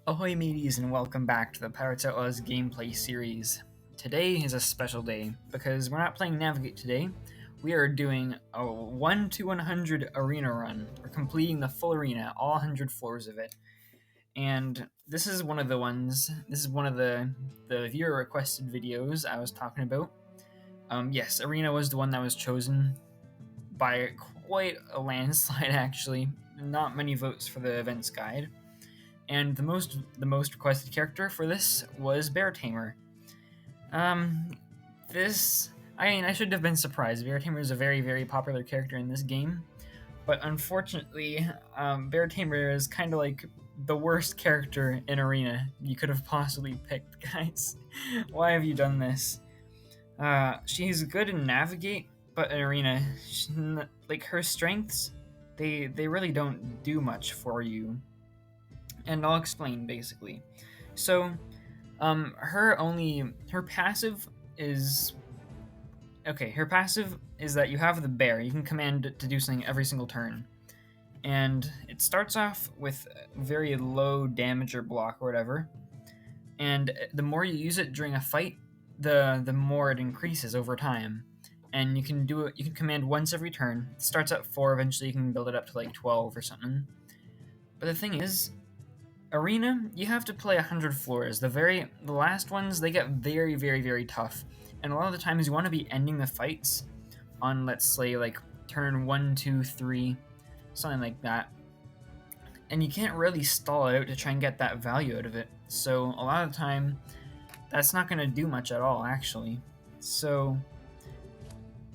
Ahoy mateys and welcome back to the Pirates Outlaws gameplay series. Today is a special day because we're not playing Navigate today. We are doing a 1 to 100 arena run. We're completing the full arena, all 100 floors of it. And this is one of the viewer requested videos I was talking about. Yes, arena was the one that was chosen by quite a landslide actually. Not many votes for the events guide. And the most requested character for this was Bear Tamer. Um, this I should have been surprised. Bear Tamer is a very popular character in this game, but unfortunately, Bear Tamer is kind of like the worst character in Arena you could have possibly picked, guys. Why have you done this? She's good in Navigate, but in Arena, like her strengths, they really don't do much for you. And I'll explain basically. So, her passive is okay. Her passive is that you have the bear. You can command it to do something every single turn, and it starts off with very low damage or block or whatever. And the more you use it during a fight, the more it increases over time. And you can do it. You can command once every turn. It starts at 4. Eventually, you can build it up to like 12 or something. But the thing is, Arena, you have to play 100 floors. The last ones, they get very tough. And a lot of the times you want to be ending the fights on, let's say, like turn 1, 2, 3, something like that. And you can't really stall it out to try and get that value out of it. So a lot of the time, that's not going to do much at all, actually. So,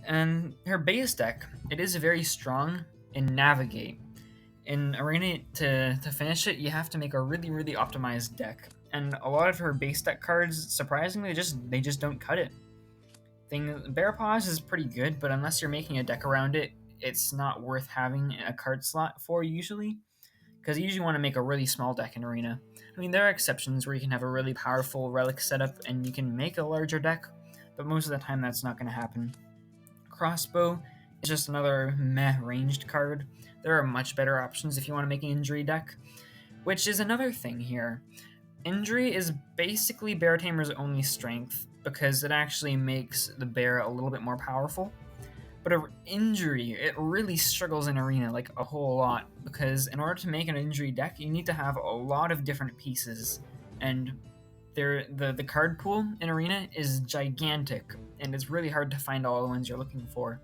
and her base deck, it is very strong in Navigate. In Arena, to finish it, you have to make a really optimized deck, and a lot of her base deck cards, surprisingly, they just don't cut it. Bear Paws is pretty good, but unless you're making a deck around it, it's not worth having a card slot for usually, because you usually want to make a really small deck in Arena. I mean, there are exceptions where you can have a really powerful relic setup and you can make a larger deck, but most of the time that's not going to happen. Crossbow is just another meh ranged card. There are much better options if you want to make an injury deck, which is another thing here. Injury is basically Bear Tamer's only strength because it actually makes the bear a little bit more powerful. But injury, it really struggles in Arena like a whole lot because in order to make an injury deck, you need to have a lot of different pieces, and the card pool in Arena is gigantic, and it's really hard to find all the ones you're looking for.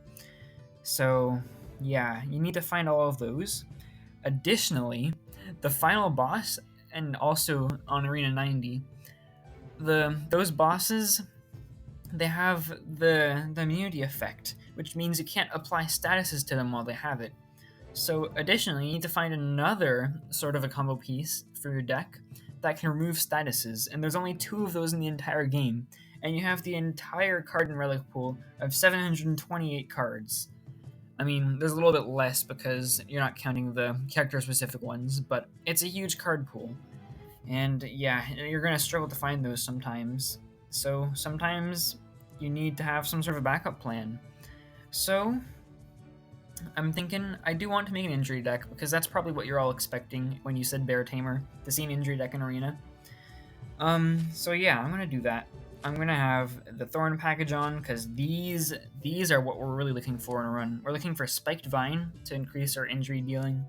So, yeah, you need to find all of those. Additionally, the final boss, and also on Arena 90, those bosses, they have the immunity effect, which means you can't apply statuses to them while they have it. So, additionally, you need to find another sort of a combo piece for your deck that can remove statuses, and there's only 2 of those in the entire game, and you have the entire card and relic pool of 728 cards. I mean, there's a little bit less because you're not counting the character-specific ones, but it's a huge card pool. And yeah, you're going to struggle to find those sometimes. So sometimes you need to have some sort of backup plan. So I'm thinking I do want to make an injury deck because that's probably what you're all expecting when you said Bear Tamer, to see an injury deck in Arena. So yeah, I'm going to do that. I'm gonna have the Thorn package on because these are what we're really looking for in a run. We're looking for Spiked Vine to increase our injury dealing.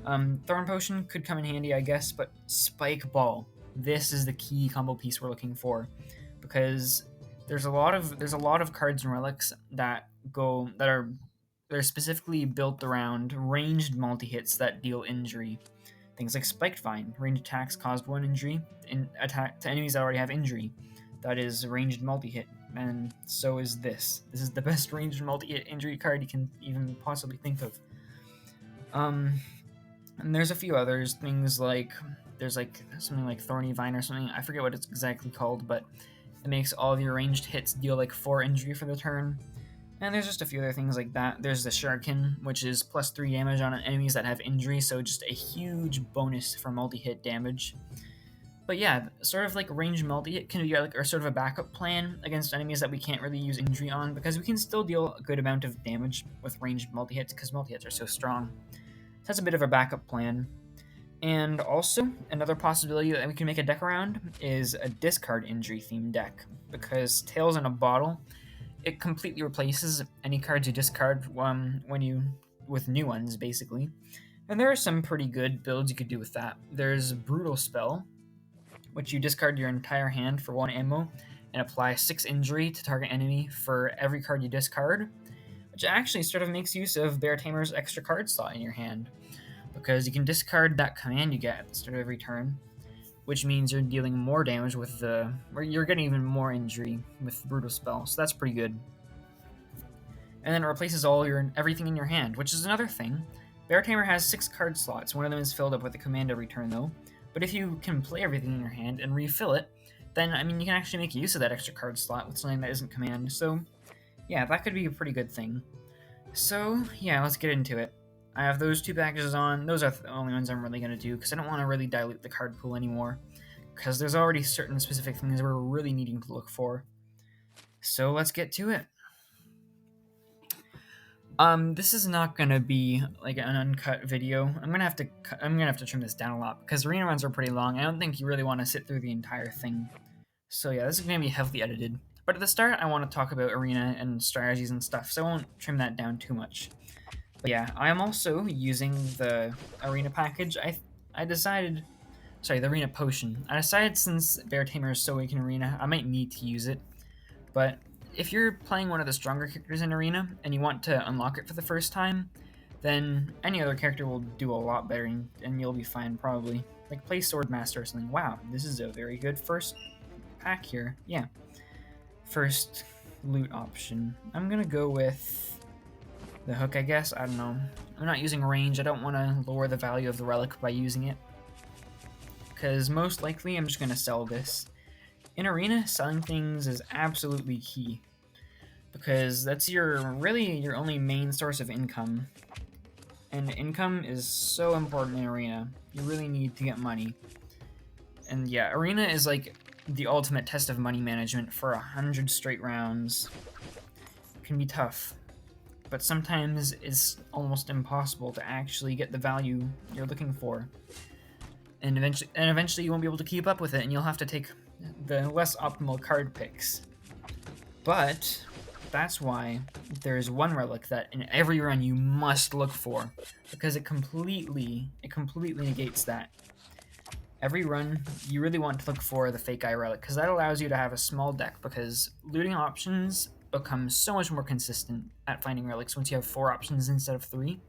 Thorn Potion could come in handy, I guess, but Spike Ball. This is the key combo piece we're looking for because there's a lot of cards and relics that they're specifically built around ranged multi hits that deal injury. Things like Spiked Vine, ranged attacks caused 1 injury, in attack to enemies that already have injury. That is ranged multi-hit, and so is this. This is the best ranged multi-hit injury card you can even possibly think of. And there's a few others, things like, there's like something like Thorny Vine or something, I forget what it's exactly called, but it makes all of your ranged hits deal like 4 injury for the turn. And there's just a few other things like that. There's the Shuriken, which is plus 3 damage on enemies that have injury, so just a huge bonus for multi-hit damage. But yeah, sort of like ranged multi-hit can be like our sort of a backup plan against enemies that we can't really use injury on, because we can still deal a good amount of damage with ranged multi-hits because multi-hits are so strong. So that's a bit of a backup plan. And also, another possibility that we can make a deck around is a discard injury themed deck, because Tails in a Bottle, it completely replaces any cards you discard when you with new ones, basically. And there are some pretty good builds you could do with that. There's Brutal Spell, which you discard your entire hand for 1 ammo and apply 6 injury to target enemy for every card you discard, which actually sort of makes use of Bear Tamer's extra card slot in your hand, because you can discard that command you get at the start of every turn, which means you're dealing more damage with or you're getting even more injury with Brutal Spell, so that's pretty good. And then it replaces everything in your hand, which is another thing. Bear Tamer has 6 card slots. One of them is filled up with a command every turn, though. But if you can play everything in your hand and refill it, then you can actually make use of that extra card slot with something that isn't command. So yeah, that could be a pretty good thing. So yeah, let's get into it. I have those 2 packages on. Those are the only ones I'm really going to do, because I don't want to really dilute the card pool anymore, because there's already certain specific things we're really needing to look for. So let's get to it. This is not gonna be like an uncut video. I'm gonna have to trim this down a lot, because arena runs are pretty long. I don't think you really want to sit through the entire thing. So yeah, this is gonna be heavily edited. But at the start, I want to talk about arena and strategies and stuff, so I won't trim that down too much. But yeah, I am also using the arena package. The arena potion. I decided, since Bear Tamer is so weak in arena, I might need to use it. But if you're playing one of the stronger characters in arena and you want to unlock it for the first time, then any other character will do a lot better, and you'll be fine, probably. Like, play Swordmaster or something. Wow, this is a very good first pack here. Yeah. First loot option. I'm gonna go with the hook, I guess. I don't know. I'm not using range. I don't want to lower the value of the relic by using it, because most likely I'm just gonna sell this. In arena, selling things is absolutely key, because that's really your only main source of income. And income is so important in arena. You really need to get money. And yeah, arena is like the ultimate test of money management for 100 straight rounds. It can be tough, but sometimes it's almost impossible to actually get the value you're looking for. And eventually you won't be able to keep up with it, and you'll have to take the less optimal card picks. But that's why there's one relic that in every run you must look for, because it completely negates that. Every run, you really want to look for the Fake Eye relic, because that allows you to have a small deck, because looting options become so much more consistent at finding relics once you have 4 options instead of 3.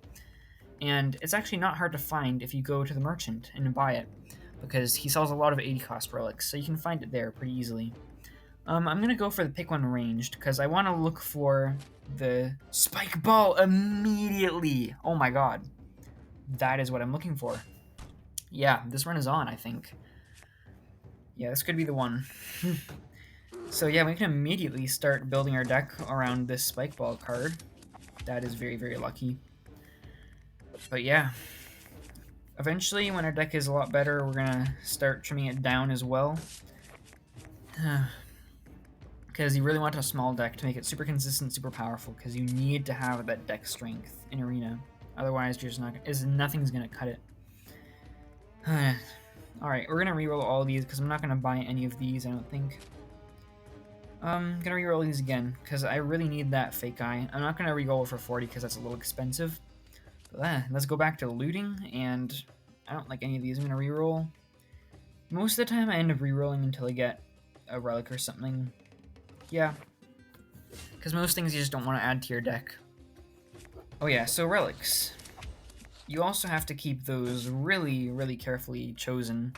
And it's actually not hard to find if you go to the merchant and buy it, because he sells a lot of 80 cost relics, so you can find it there pretty easily. I'm going to go for the pick one ranged, because I want to look for the spike ball immediately. Oh my god. That is what I'm looking for. Yeah, this run is on, I think. Yeah, this could be the one. So yeah, we can immediately start building our deck around this spike ball card. That is very, very lucky. But yeah. Eventually, when our deck is a lot better, we're going to start trimming it down as well. Because you really want a small deck to make it super consistent, super powerful, because you need to have that deck strength in arena. Otherwise, nothing's going to cut it. Alright, we're going to reroll all of these, because I'm not going to buy any of these, I don't think. I'm going to reroll these again, because I really need that Fake Eye. I'm not going to reroll for 40, because that's a little expensive. But let's go back to looting, and I don't like any of these. I'm going to reroll. Most of the time, I end up rerolling until I get a relic or something. Yeah, because most things you just don't want to add to your deck. Oh yeah, so relics. You also have to keep those really, really carefully chosen,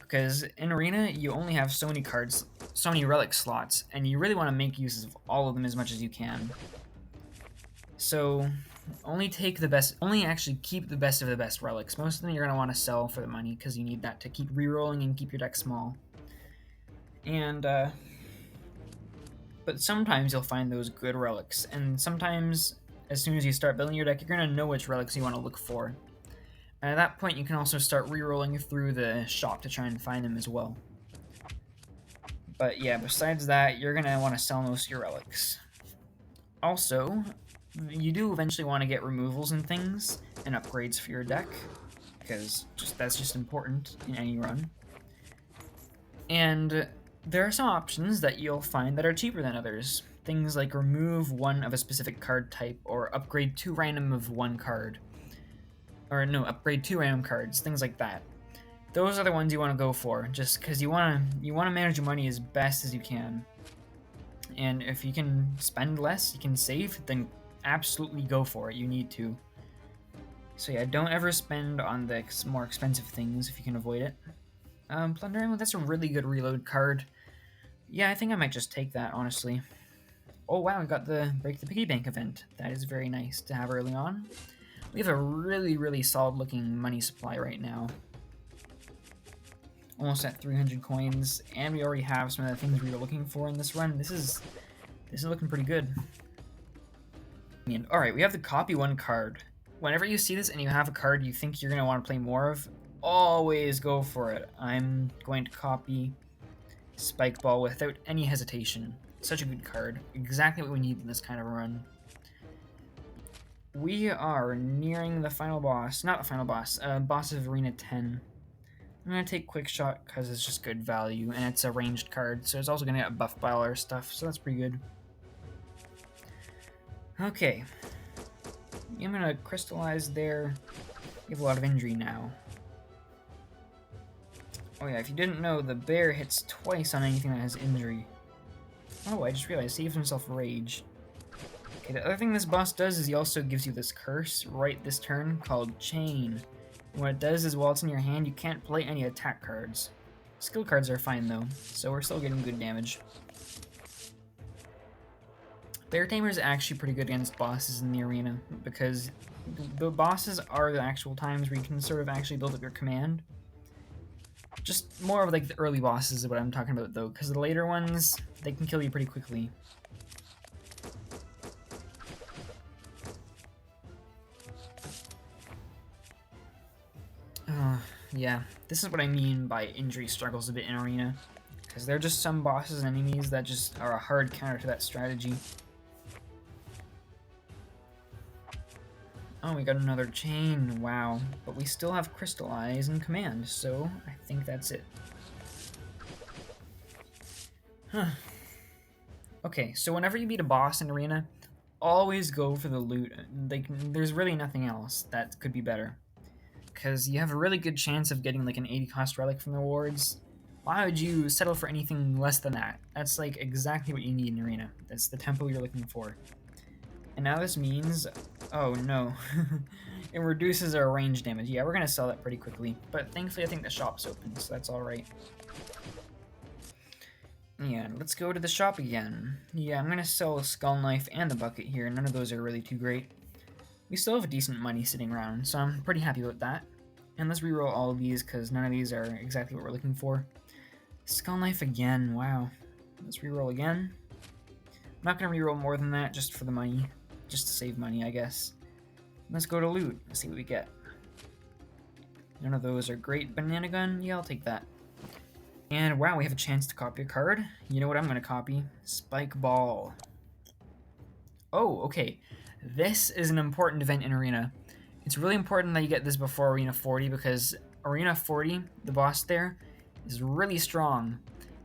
because in arena, you only have so many cards, so many relic slots, and you really want to make use of all of them as much as you can. So only actually keep the best of the best relics. Most of them you're going to want to sell for the money, because you need that to keep rerolling and keep your deck small. And but sometimes you'll find those good relics, and sometimes, as soon as you start building your deck, you're going to know which relics you want to look for. And at that point, you can also start rerolling through the shop to try and find them as well. But yeah, besides that, you're going to want to sell most of your relics. Also, you do eventually want to get removals and things, and upgrades for your deck, because that's just important in any run. And there are some options that you'll find that are cheaper than others. Things like remove one of a specific card type, or upgrade 2 random of one card. Or no, upgrade 2 random cards, things like that. Those are the ones you want to go for, just because you want to manage your money as best as you can. And if you can spend less, you can save, then absolutely go for it. You need to. So yeah, don't ever spend on the more expensive things if you can avoid it. Plunder Ammo, that's a really good reload card. Yeah, I think I might just take that, honestly. Oh wow, we got the Break the Piggy Bank event. That is very nice to have early on. We have a really, really solid looking money supply right now. Almost at 300 coins, and we already have some of the things we were looking for in this run. This is looking pretty good. And alright, we have the copy one card. Whenever you see this and you have a card you think you're going to want to play more of, always go for it. I'm going to copy Spike Ball without any hesitation. Such a good card. Exactly what we need in this kind of run. We are nearing the final boss. Not the final boss. Boss of Arena 10. I'm going to take Quick Shot because it's just good value, and it's a ranged card, so it's also going to get buffed by all our stuff, so that's pretty good. Okay. I'm going to crystallize there. You have a lot of injury now. Oh yeah, if you didn't know, the bear hits twice on anything that has injury. Oh, I just realized he gives himself rage. Okay, the other thing this boss does is he also gives you this curse right this turn called Chain. And what it does is while it's in your hand, you can't play any attack cards. Skill cards are fine though, so we're still getting good damage. Bear Tamer is actually pretty good against bosses in the arena, because the bosses are the actual times where you can sort of actually build up your command. Just more of like the early bosses is what I'm talking about though, because the later ones, they can kill you pretty quickly. Yeah, this is what I mean by injury struggles a bit in arena, because there are just some bosses and enemies that just are a hard counter to that strategy. Oh, we got another chain, wow. But we still have Crystallize and Command, so I think that's it. Huh. Okay, so whenever you beat a boss in arena, always go for the loot. Like, there's really nothing else that could be better. Because you have a really good chance of getting like an 80 cost relic from the rewards. Why would you settle for anything less than that? That's like exactly what you need in arena. That's the tempo you're looking for. And now this means, oh no, it reduces our range damage. Yeah, we're gonna sell that pretty quickly, but thankfully I think the shop's open, so that's alright. Yeah, let's go to the shop again. Yeah, I'm gonna sell a skull knife and the bucket here. None of those are really too great. We still have decent money sitting around, so I'm pretty happy with that. And let's reroll all of these, because none of these are exactly what we're looking for. Skull knife again, wow. Let's reroll again. I'm not gonna reroll more than that, just for the money. Just to save money, I guess. Let's go to loot, let's see what we get. None of those are great. Banana gun, yeah, I'll take that. And wow, we have a chance to copy a card. You know what I'm gonna copy? Spike Ball. Oh, okay. This is an important event in Arena. It's really important that you get this before Arena 40, because Arena 40, the boss there, is really strong.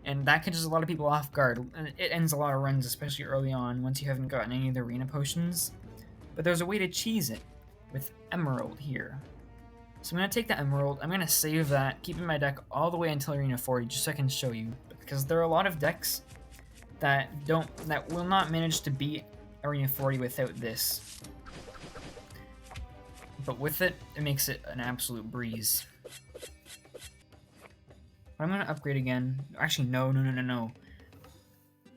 And that catches a lot of people off guard. And it ends a lot of runs, especially early on, once you haven't gotten any of the Arena potions. But there's a way to cheese it, with Emerald here. So I'm going to take the Emerald, I'm going to save that, keep it in my deck all the way until Arena 40, just so I can show you. Because there are a lot of decks that will not manage to beat Arena 40 without this. But with it, it makes it an absolute breeze. I'm going to upgrade again. Actually, no.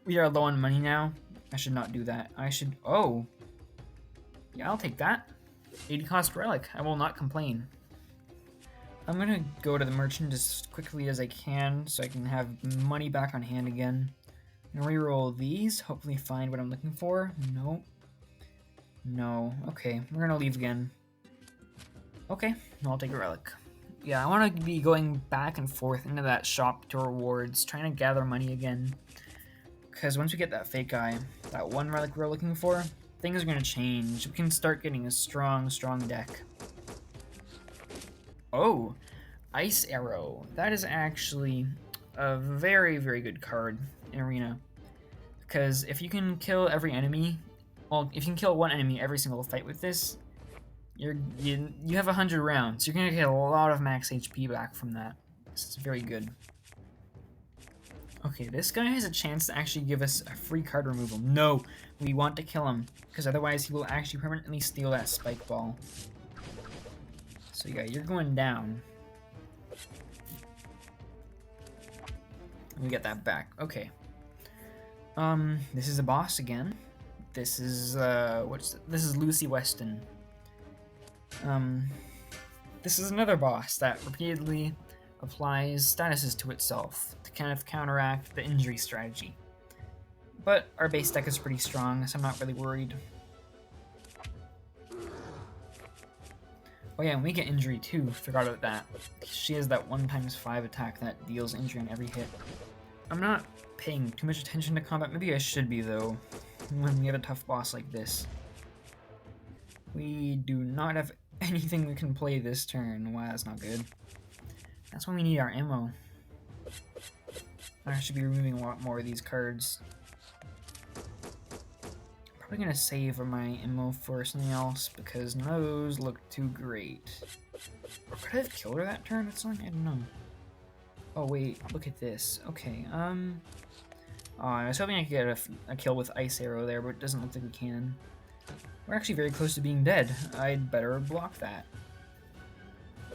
We are low on money now. I should not do that. I should... Oh! Yeah, I'll take that. 80 cost relic. I will not complain. I'm going to go to the merchant as quickly as I can so I can have money back on hand again. And reroll these, hopefully find what I'm looking for. Nope. No. Okay, we're gonna leave again. Okay, I'll take a relic. Yeah, I want to be going back and forth into that shop to rewards, trying to gather money again. Because once we get that fake eye, that one relic we're looking for, things are gonna change. We can start getting a strong deck. Oh, Ice Arrow. That is actually a very, very good card in Arena. Because if you can kill every enemy, well, if you can kill one enemy every single fight with this, you have 100 rounds. You're gonna get a lot of max HP back from that. This is very good. Okay, this guy has a chance to actually give us a free card removal. No, we want to kill him, because otherwise he will actually permanently steal that spike ball. So yeah, you're going down. We get that back. Okay. This is a boss again. This is this is Lucy Weston. This is another boss that repeatedly applies statuses to itself to kind of counteract the injury strategy. But our base deck is pretty strong, so I'm not really worried. Oh yeah, and we get injury too, forgot about that. She has that 1x5 attack that deals injury on every hit. I'm not paying too much attention to combat, maybe I should be though, when we have a tough boss like this. We do not have anything we can play this turn. Wow, that's not good. That's when we need our ammo. I should be removing a lot more of these cards. Probably gonna save my ammo for something else because none of those look too great. Or could I have killed her that turn with something? I don't know. Oh wait, look at this. Okay, oh, I was hoping I could get a kill with Ice Arrow there, but it doesn't look like we can. We're actually very close to being dead. I'd better block that.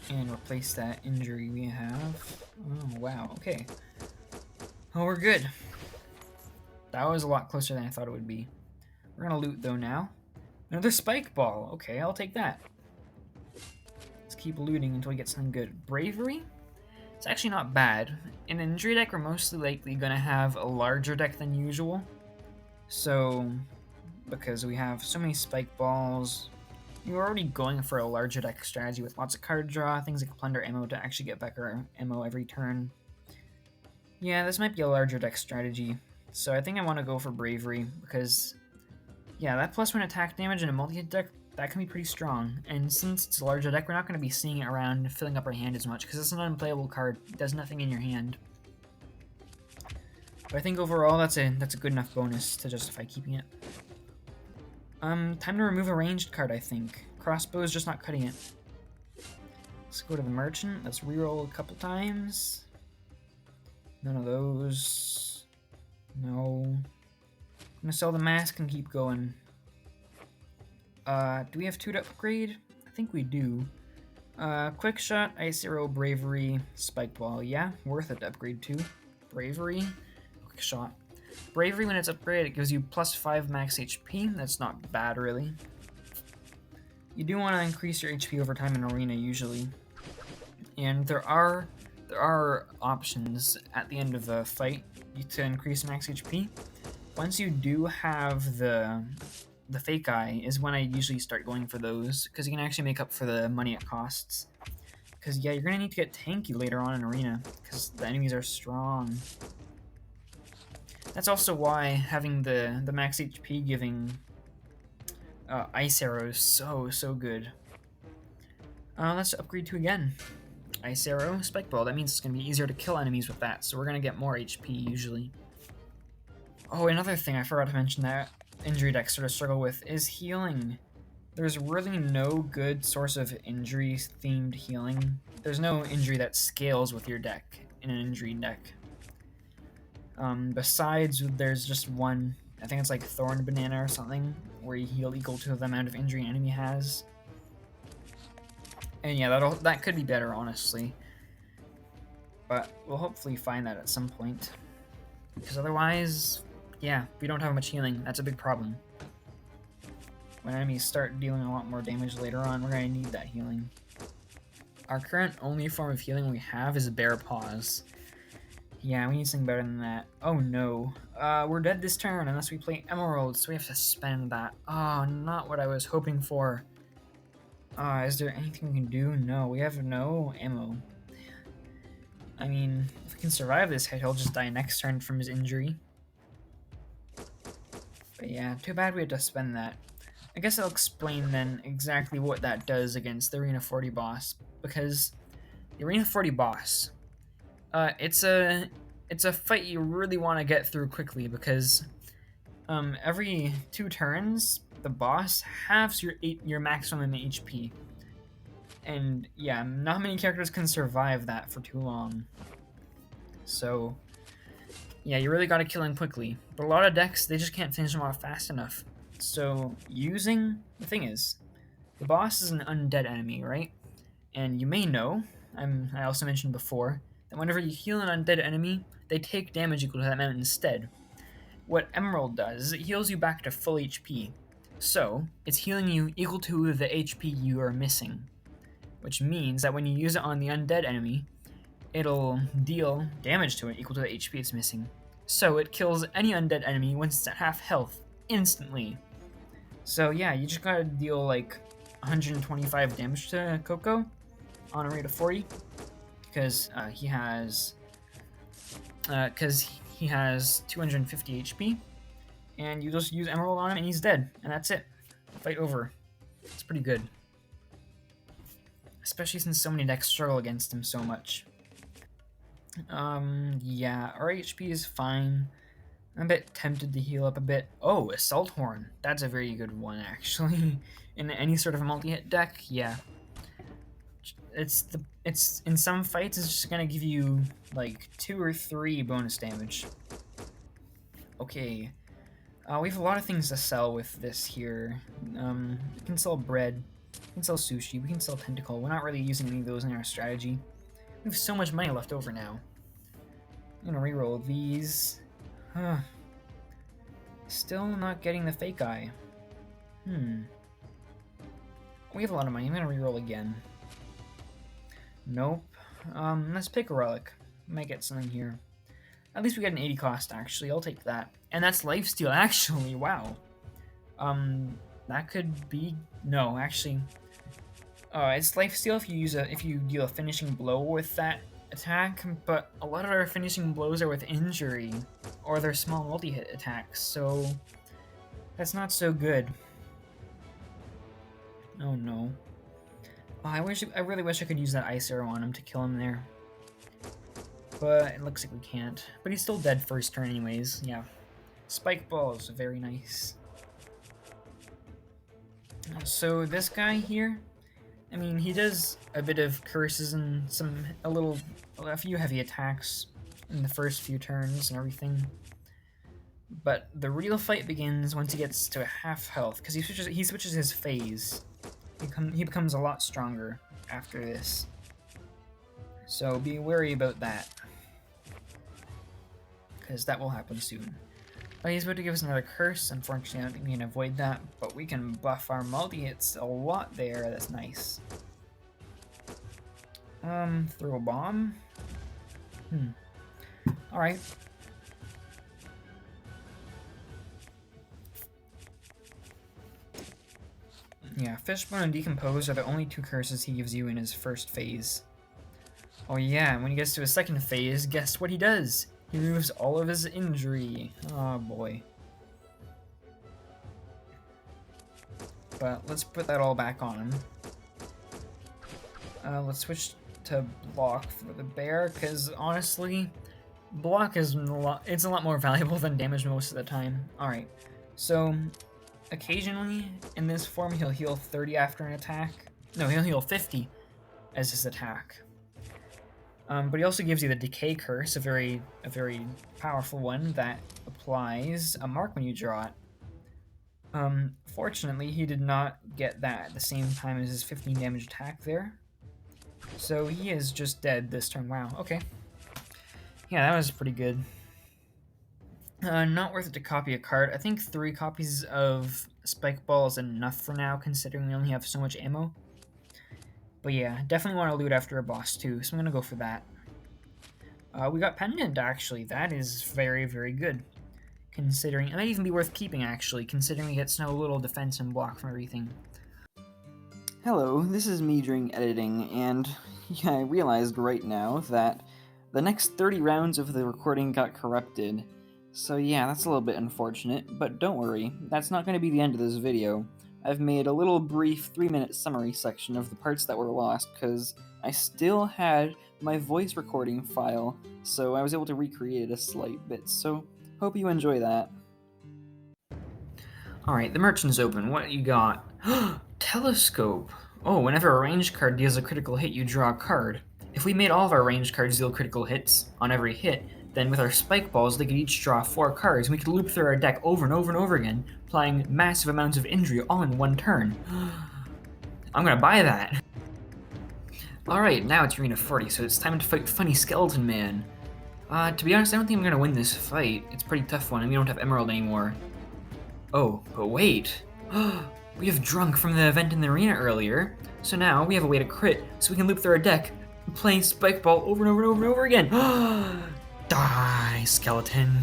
And replace that injury we have. Oh, wow, okay. Oh, we're good. That was a lot closer than I thought it would be. We're gonna loot though now. Another spike ball. Okay, I'll take that. Let's keep looting until we get something good. Bravery? It's actually not bad. In an injury deck, we're mostly likely gonna have a larger deck than usual. So, because we have so many spike balls, we're already going for a larger deck strategy with lots of card draw, things like plunder ammo to actually get back our ammo every turn. Yeah, this might be a larger deck strategy. So I think I want to go for Bravery because, yeah, that +1 attack damage in a multi-hit deck, that can be pretty strong. And since it's a larger deck, we're not going to be seeing it around filling up our hand as much because it's an unplayable card. It does nothing in your hand. But I think overall that's a good enough bonus to justify keeping it. Time to remove a ranged card, I think. Crossbow is just not cutting it. Let's go to the merchant. Let's reroll a couple times. None of those. No. I'm gonna sell the mask and keep going. Do we have 2 to upgrade? I think we do. Quick shot, Ice Arrow, Bravery, Spike Ball. Yeah, worth it to upgrade to. Bravery, quick shot. Bravery, when it's upgraded, it gives you +5 max HP. That's not bad, really. You do want to increase your HP over time in Arena, usually. And there are options at the end of the fight to increase max HP. Once you do have the fake eye is when I usually start going for those, because you can actually make up for the money it costs. Because, yeah, you're going to need to get tanky later on in Arena, because the enemies are strong. That's also why having the max HP giving Ice Arrow is so good. Let's upgrade to again. Ice Arrow, Spike Ball. That means it's going to be easier to kill enemies with that, so we're going to get more HP usually. Oh, another thing I forgot to mention that injury decks sort of struggle with is healing. There's really no good source of injury-themed healing. There's no injury that scales with your deck in an injury deck. Besides, there's just one, I think it's like Thorn Banana or something, where you heal equal to the amount of injury an enemy has. And yeah, that could be better, honestly. But we'll hopefully find that at some point. Because otherwise, yeah, we don't have much healing. That's a big problem. When enemies start dealing a lot more damage later on, we're going to need that healing. Our current only form of healing we have is Bear Paws. Yeah, we need something better than that. Oh no. We're dead this turn unless we play Emeralds, so we have to spend that. Oh, not what I was hoping for. Is there anything we can do? No, we have no ammo. I mean, if we can survive this hit, he'll just die next turn from his injury. But yeah, too bad we had to spend that. I guess I'll explain then exactly what that does against the Arena 40 boss, because The Arena 40 boss. It's a fight you really want to get through quickly because every 2 turns the boss halves your maximum HP, and yeah, not many characters can survive that for too long. So yeah, you really got to kill him quickly. But a lot of decks, they just can't finish him off fast enough. So the thing is, the boss is an undead enemy, right? And you may know, I also mentioned before, that whenever you heal an undead enemy, they take damage equal to that amount instead. What Emerald does is it heals you back to full HP. So, it's healing you equal to the HP you are missing. Which means that when you use it on the undead enemy, it'll deal damage to it equal to the HP it's missing. So it kills any undead enemy once it's at half health, instantly. So yeah, you just gotta deal like 125 damage to Coco on a rate of 40, because he has 250 HP, and you just use Emerald on him and he's dead, and that's it. Fight over. It's pretty good, especially since so many decks struggle against him so much. Yeah, our HP is fine. I'm a bit tempted to heal up a bit. Oh, Assault Horn. That's a very good one, actually. In any sort of multi-hit deck, yeah. It's in some fights it's just gonna give you like 2 or 3 bonus damage. Okay. We have a lot of things to sell with this here. We can sell bread, we can sell sushi, we can sell tentacle. We're not really using any of those in our strategy. We have so much money left over now. I'm gonna reroll these. Huh. Still not getting the fake eye. We have a lot of money. I'm gonna reroll again. Nope. Let's pick a relic. Might get something here. At least we get an 80 cost, actually. I'll take that. And that's lifesteal, actually. Wow. That could be... No, actually. It's lifesteal if you deal a finishing blow with that attack, but a lot of our finishing blows are with injury, or they're small multi-hit attacks, so that's not so good. Oh no. Oh, I really wish I could use that ice arrow on him to kill him there. But it looks like we can't. But he's still dead first turn anyways, yeah. Spike balls, very nice. So this guy here, I mean, he does a bit of curses and a few heavy attacks in the first few turns and everything. But the real fight begins once he gets to a half health, because he switches his phase. He becomes a lot stronger after this. So be wary about that, because that will happen soon. He's about to give us another curse. Unfortunately, I don't think we can avoid that, but we can buff our multi-hits a lot there. That's nice. Throw a bomb? Alright. Yeah, Fishbone and Decompose are the only 2 curses he gives you in his first phase. Oh yeah, when he gets to his second phase, guess what he does? He removes all of his injury. Oh boy. But let's put that all back on him. Let's switch to block for the bear, because honestly, block is it's a lot more valuable than damage most of the time. Alright, so occasionally in this form he'll heal 30 after an attack. No, he'll heal 50 as his attack. But he also gives you the Decay Curse, a very powerful one that applies a mark when you draw it. Fortunately, he did not get that at the same time as his 15 damage attack there. So he is just dead this turn. Wow, okay. Yeah, that was pretty good. Not worth it to copy a card. I think 3 copies of Spike Ball is enough for now, considering we only have so much ammo. But yeah, definitely want to loot after a boss too, so I'm gonna go for that. We got Pendant, actually. That is very, very good. Considering, it might even be worth keeping, actually, considering we get no little defense and block from everything. Hello, this is me during editing, and yeah, I realized right now that the next 30 rounds of the recording got corrupted. So yeah, that's a little bit unfortunate, but don't worry, that's not going to be the end of this video. I've made a little brief 3-minute summary section of the parts that were lost because I still had my voice recording file, so I was able to recreate it a slight bit, so hope you enjoy that. Alright, the merchant's open. What you got? Telescope! Oh, whenever a ranged card deals a critical hit, you draw a card. If we made all of our ranged cards deal critical hits on every hit, then with our spike balls, they could each draw 4 cards, and we could loop through our deck over and over and over again, applying massive amounts of injury all in one turn. I'm gonna buy that! Alright, now it's Arena 40, so it's time to fight Funny Skeleton Man. To be honest, I don't think I'm gonna win this fight. It's a pretty tough one, and we don't have Emerald anymore. Oh, but wait! We have Drunk from the event in the arena earlier, so now we have a way to crit, so we can loop through our deck, playing Spike Ball over and over and over and over again! Die, skeleton!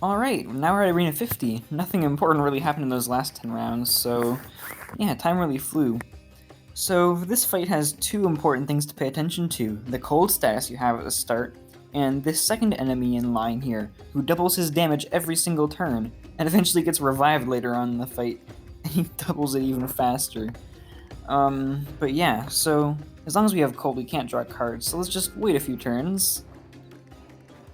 Alright, now we're at Arena 50. Nothing important really happened in those last 10 rounds, so yeah, time really flew. So this fight has 2 important things to pay attention to: the cold status you have at the start, and this second enemy in line here, who doubles his damage every single turn, and eventually gets revived later on in the fight, and he doubles it even faster. But yeah, so as long as we have cold, we can't draw cards, so let's just wait a few turns.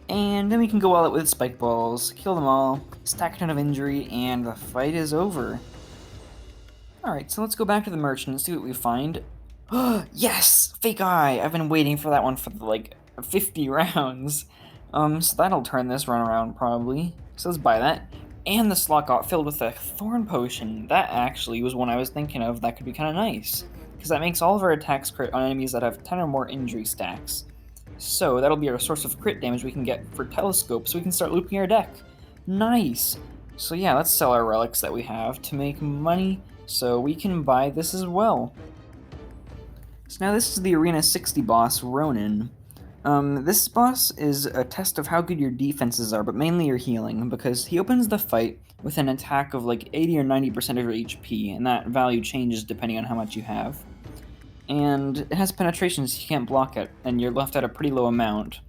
And then we can go all out with spike balls, kill them all, stack a ton of injury, and the fight is over. Alright, so let's go back to the merchant and see what we find. Yes! Fake eye! I've been waiting for that one for like 50 rounds. So that'll turn this run around probably. So let's buy that. And the slot got filled with a thorn potion. That actually was one I was thinking of that could be kind of nice, because that makes all of our attacks crit on enemies that have 10 or more injury stacks. So that'll be our source of crit damage we can get for Telescope, so we can start looping our deck. Nice! So yeah, let's sell our relics that we have to make money, so we can buy this as well. So now this is the Arena 60 boss, Ronin. This boss is a test of how good your defenses are, but mainly your healing, because he opens the fight with an attack of like 80 or 90% of your HP, and that value changes depending on how much you have. And it has penetration, so you can't block it, and you're left at a pretty low amount.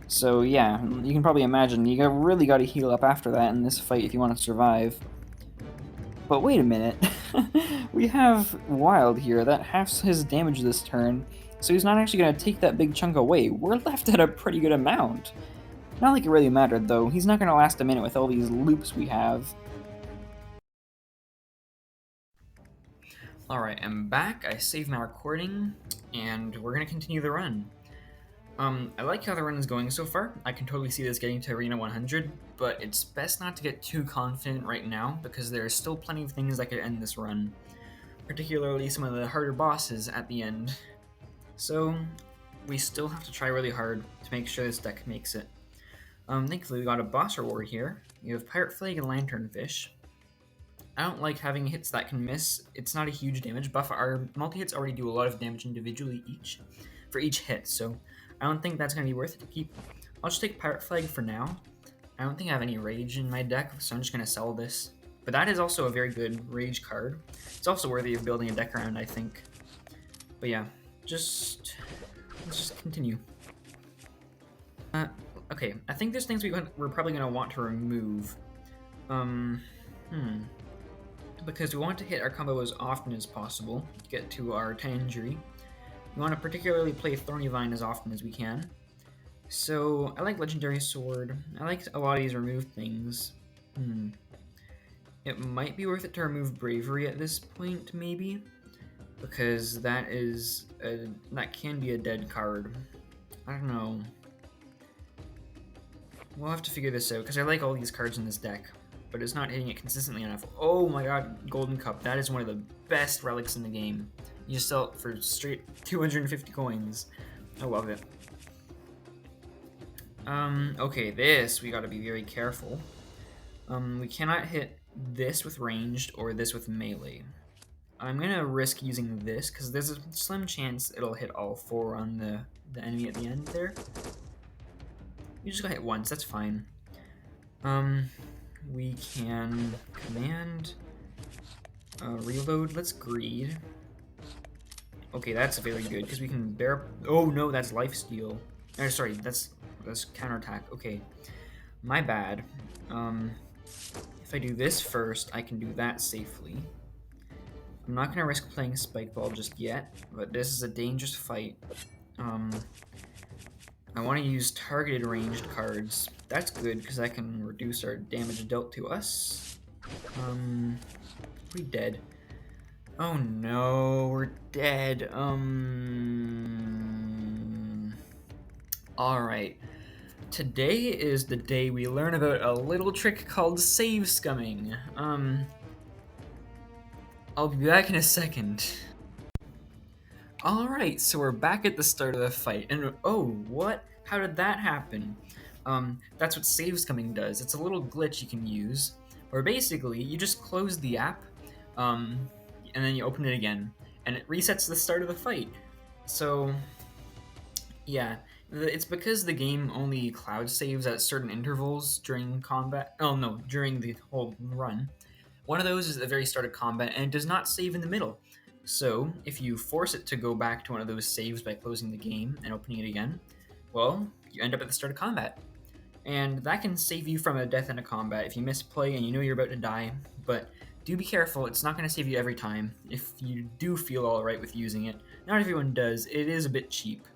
So yeah, you can probably imagine, you really gotta heal up after that in this fight if you want to survive. But wait a minute, we have Wild here that halves his damage this turn, so he's not actually going to take that big chunk away. We're left at a pretty good amount. Not like it really mattered though, he's not going to last a minute with all these loops we have. Alright, I'm back, I saved my recording, and we're gonna continue the run. I like how the run is going so far. I can totally see this getting to Arena 100, but it's best not to get too confident right now, because there are still plenty of things that could end this run. Particularly some of the harder bosses at the end. So, we still have to try really hard to make sure this deck makes it. Thankfully we got a boss reward here. We have Pirate Flag and Lanternfish. I don't like having hits that can miss. It's not a huge damage buff. Our multi-hits already do a lot of damage individually for each hit, so I don't think that's going to be worth it to keep. I'll just take Pirate Flag for now. I don't think I have any Rage in my deck, so I'm just going to sell this. But that is also a very good Rage card. It's also worthy of building a deck around, I think. But yeah, let's just continue. Okay, I think there's things we're probably going to want to remove. Because we want to hit our combo as often as possible to get to our 10 injury. We want to particularly play Thorny Vine as often as we can. So, I like Legendary Sword. I like a lot of these removed things. It might be worth it to remove Bravery at this point, maybe. Because that can be a dead card. I don't know. We'll have to figure this out, because I like all these cards in this deck. But it's not hitting it consistently enough. Oh my god, Golden Cup. That is one of the best relics in the game. You just sell it for straight 250 coins. I love it. Okay, this we gotta be very careful. We cannot hit this with ranged or this with melee. I'm gonna risk using this because there's a slim chance it'll hit all 4 on the enemy at the end there. You just gotta hit once, that's fine. We can command reload. Let's greed. Okay, that's very good because we can bear. Oh no, that's lifesteal. Sorry, that's counterattack. Okay, my bad. If I do this first, I can do that safely. I'm not going to risk playing Spike Ball just yet, but this is a dangerous fight. I want to use targeted ranged cards. That's good, because that can reduce our damage dealt to us. We dead. Oh no, we're dead. Alright. Today is the day we learn about a little trick called save scumming. I'll be back in a second. Alright, so we're back at the start of the fight, and oh, what? How did that happen? That's what save scumming does. It's a little glitch you can use, where basically you just close the app, and then you open it again, and it resets the start of the fight. So, yeah, it's because the game only cloud saves at certain intervals during combat. Oh no, during the whole run. One of those is at the very start of combat, and it does not save in the middle. So, if you force it to go back to one of those saves by closing the game and opening it again, well, you end up at the start of combat. And that can save you from a death in a combat if you misplay and you know you're about to die, but do be careful, it's not going to save you every time. If you do feel alright with using it, not everyone does, it is a bit cheap.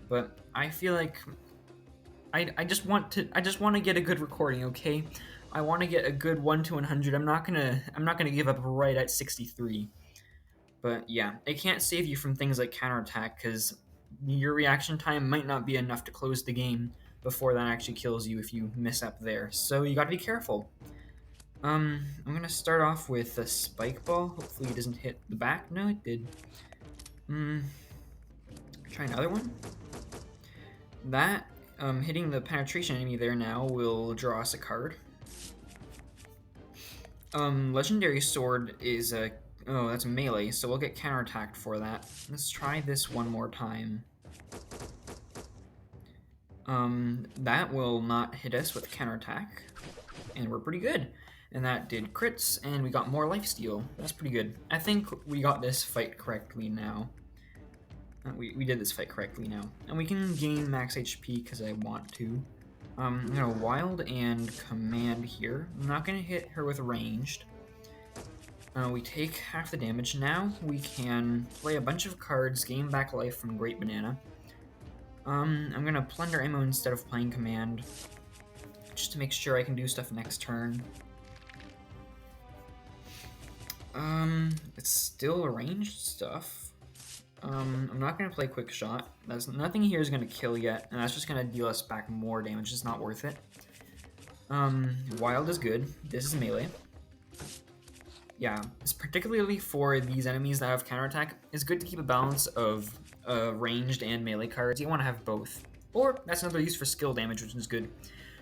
But I feel like I just want to get a good recording, okay? I want to get a good 1 to 100. I'm not gonna give up right at 63. But yeah, it can't save you from things like counterattack because your reaction time might not be enough to close the game before that actually kills you if you miss up there. So you gotta be careful. I'm gonna start off with a spike ball. Hopefully it doesn't hit the back. No, it did. Try another one. That hitting the penetration enemy there now will draw us a card. Legendary Sword is a... Oh, that's melee, so we'll get counterattacked for that. Let's try this one more time. That will not hit us with counterattack. And we're pretty good. And that did crits, and we got more lifesteal. That's pretty good. I think we got this fight correctly now. We did this fight correctly now. And we can gain max HP because I want to. I'm gonna wild and command here. I'm not gonna hit her with ranged. We take half the damage. Now we can play a bunch of cards, gain back life from Great Banana. I'm gonna plunder ammo instead of playing command, just to make sure I can do stuff next turn. It's still ranged stuff. I'm not gonna play quick shot. Nothing here is gonna kill yet, and that's just gonna deal us back more damage. It's not worth it. Wild is good. This is melee. Yeah, it's particularly for these enemies that have counterattack. It's good to keep a balance of ranged and melee cards. You want to have both. Or that's another use for skill damage, which is good. And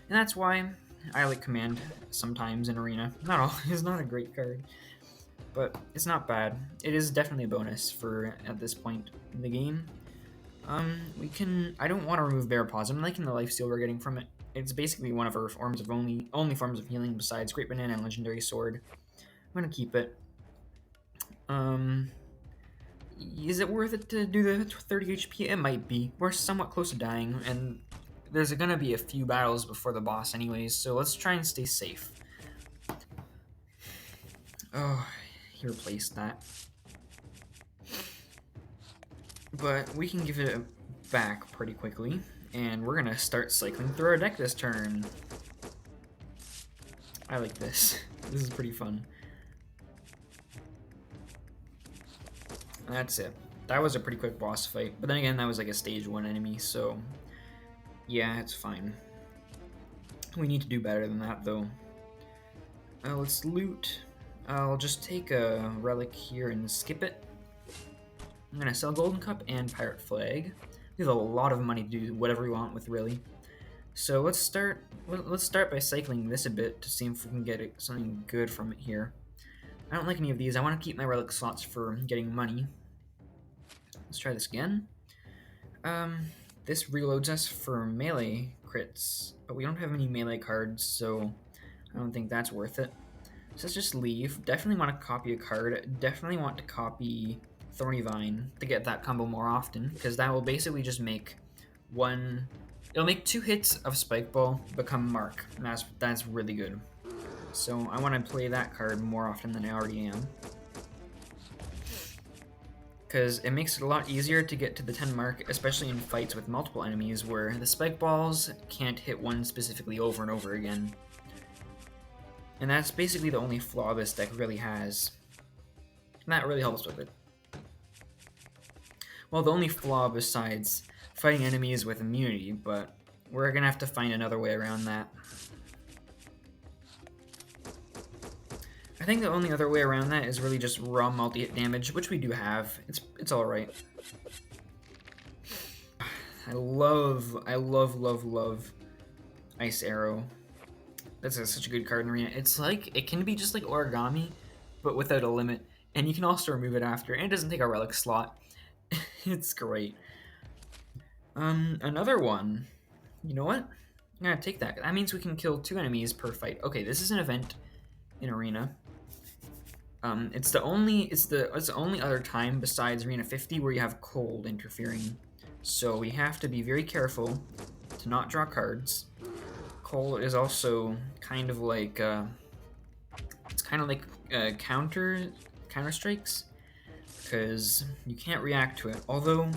that's why I like command sometimes in arena. Not always. It's not a great card, but it's not bad. It is definitely a bonus for at this point in the game. I don't want to remove Bear Paws. I'm liking the lifesteal we're getting from it. It's basically one of our forms of only forms of healing besides Great Banana and Legendary Sword. I'm gonna keep it. Is it worth it to do the 30 HP? It might be. We're somewhat close to dying, and there's gonna be a few battles before the boss anyways, so let's try and stay safe. Oh, he replaced that. But we can give it back pretty quickly, and we're gonna start cycling through our deck this turn. I like this. This is pretty fun. That's it. That was a pretty quick boss fight, but then again, that was like a stage 1 enemy, so yeah, it's fine. We need to do better than that, though. Let's loot. I'll just take a relic here and skip it. I'm gonna sell Golden Cup and Pirate Flag. We have a lot of money to do whatever we want with, really. So let's start by cycling this a bit to see if we can get something good from it here. I don't like any of these. I want to keep my relic slots for getting money. Let's try this again. This reloads us for melee crits, but we don't have any melee cards, so I don't think that's worth it. So let's just leave. Definitely want to copy a card. Definitely want to copy Thorny Vine to get that combo more often, because that will basically just make it'll make 2 hits of Spike Ball become Mark, and that's really good. so I want to play that card more often than I already am. Because it makes it a lot easier to get to the 10 mark, especially in fights with multiple enemies where the spike balls can't hit one specifically over and over again. And that's basically the only flaw this deck really has. And that really helps with it. Well, the only flaw besides fighting enemies with immunity, but we're gonna have to find another way around that. I think the only other way around that is really just raw multi-hit damage, which we do have. It's alright. I love Ice Arrow. That's such a good card in Arena. It's like, it can be just like Origami, but without a limit. And you can also remove it after, and it doesn't take a relic slot. It's great. Another one. You know what? I'm gonna take that. That means we can kill 2 enemies per fight. Okay, this is an event in Arena. It's the only other time besides Arena 50 where you have cold interfering. So we have to be very careful to not draw cards. Cold is also kind of like it's kind of like counter strikes, because you can't react to it. Although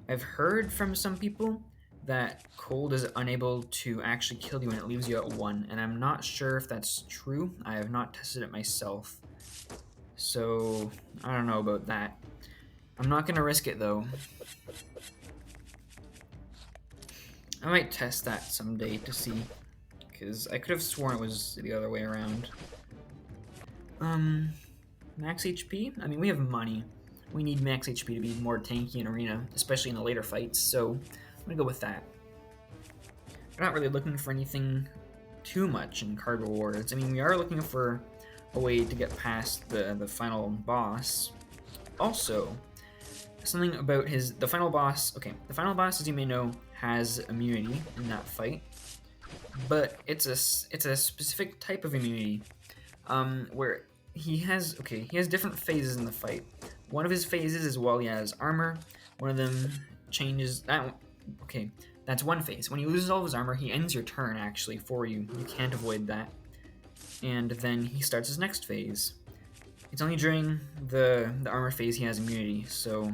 I've heard from some people that cold is unable to actually kill you and it leaves you at 1, and I'm not sure if that's true. I have not tested it myself, so I don't know about that. I'm not gonna risk it though. I might test that someday to see, because I could have sworn it was the other way around. Max HP? I mean, we have money. We need max HP to be more tanky in Arena, especially in the later fights, so I'm gonna go with that. We're not really looking for anything too much in card rewards. I mean, we are looking for a way to get past the final boss. Also, something about the final boss. Okay, the final boss, as you may know, has immunity in that fight, but it's a specific type of immunity, where he has different phases in the fight. One of his phases is while he has armor. One of them changes that. Okay, that's one phase. When he loses all of his armor, he ends your turn actually for you. You can't avoid that. And then he starts his next phase. It's only during the armor phase he has immunity. So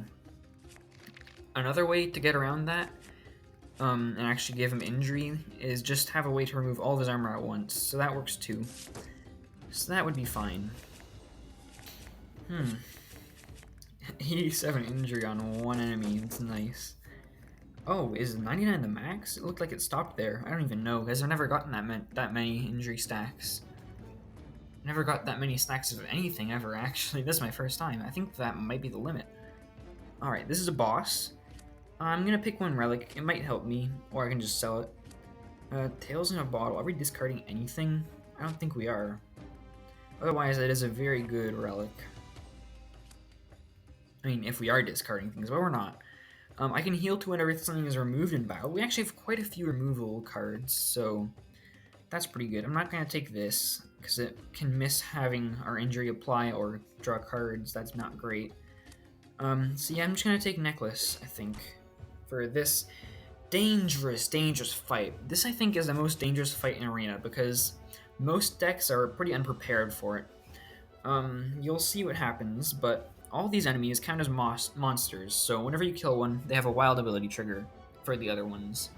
another way to get around that, and actually give him injury, is just have a way to remove all of his armor at once. So that works too. So that would be fine. 87 injury on one enemy. It's nice. Oh, is 99 the max? It looked like it stopped there. I don't even know, because I've never gotten that many injury stacks. Never got that many stacks of anything ever, actually. This is my first time. I think that might be the limit. Alright, this is a boss. I'm gonna pick one relic. It might help me, or I can just sell it. Tails in a bottle. Are we discarding anything? I don't think we are. Otherwise, it is a very good relic. I mean, if we are discarding things, but we're not. I can heal to whenever something is removed in battle. We actually have quite a few removal cards, so that's pretty good. I'm not going to take this, because it can miss having our injury apply or draw cards. That's not great. So yeah, I'm just going to take Necklace, I think, for this dangerous fight. This, I think, is the most dangerous fight in Arena, because most decks are pretty unprepared for it. You'll see what happens, but all these enemies count as monsters, so whenever you kill one, they have a wild ability trigger for the other ones.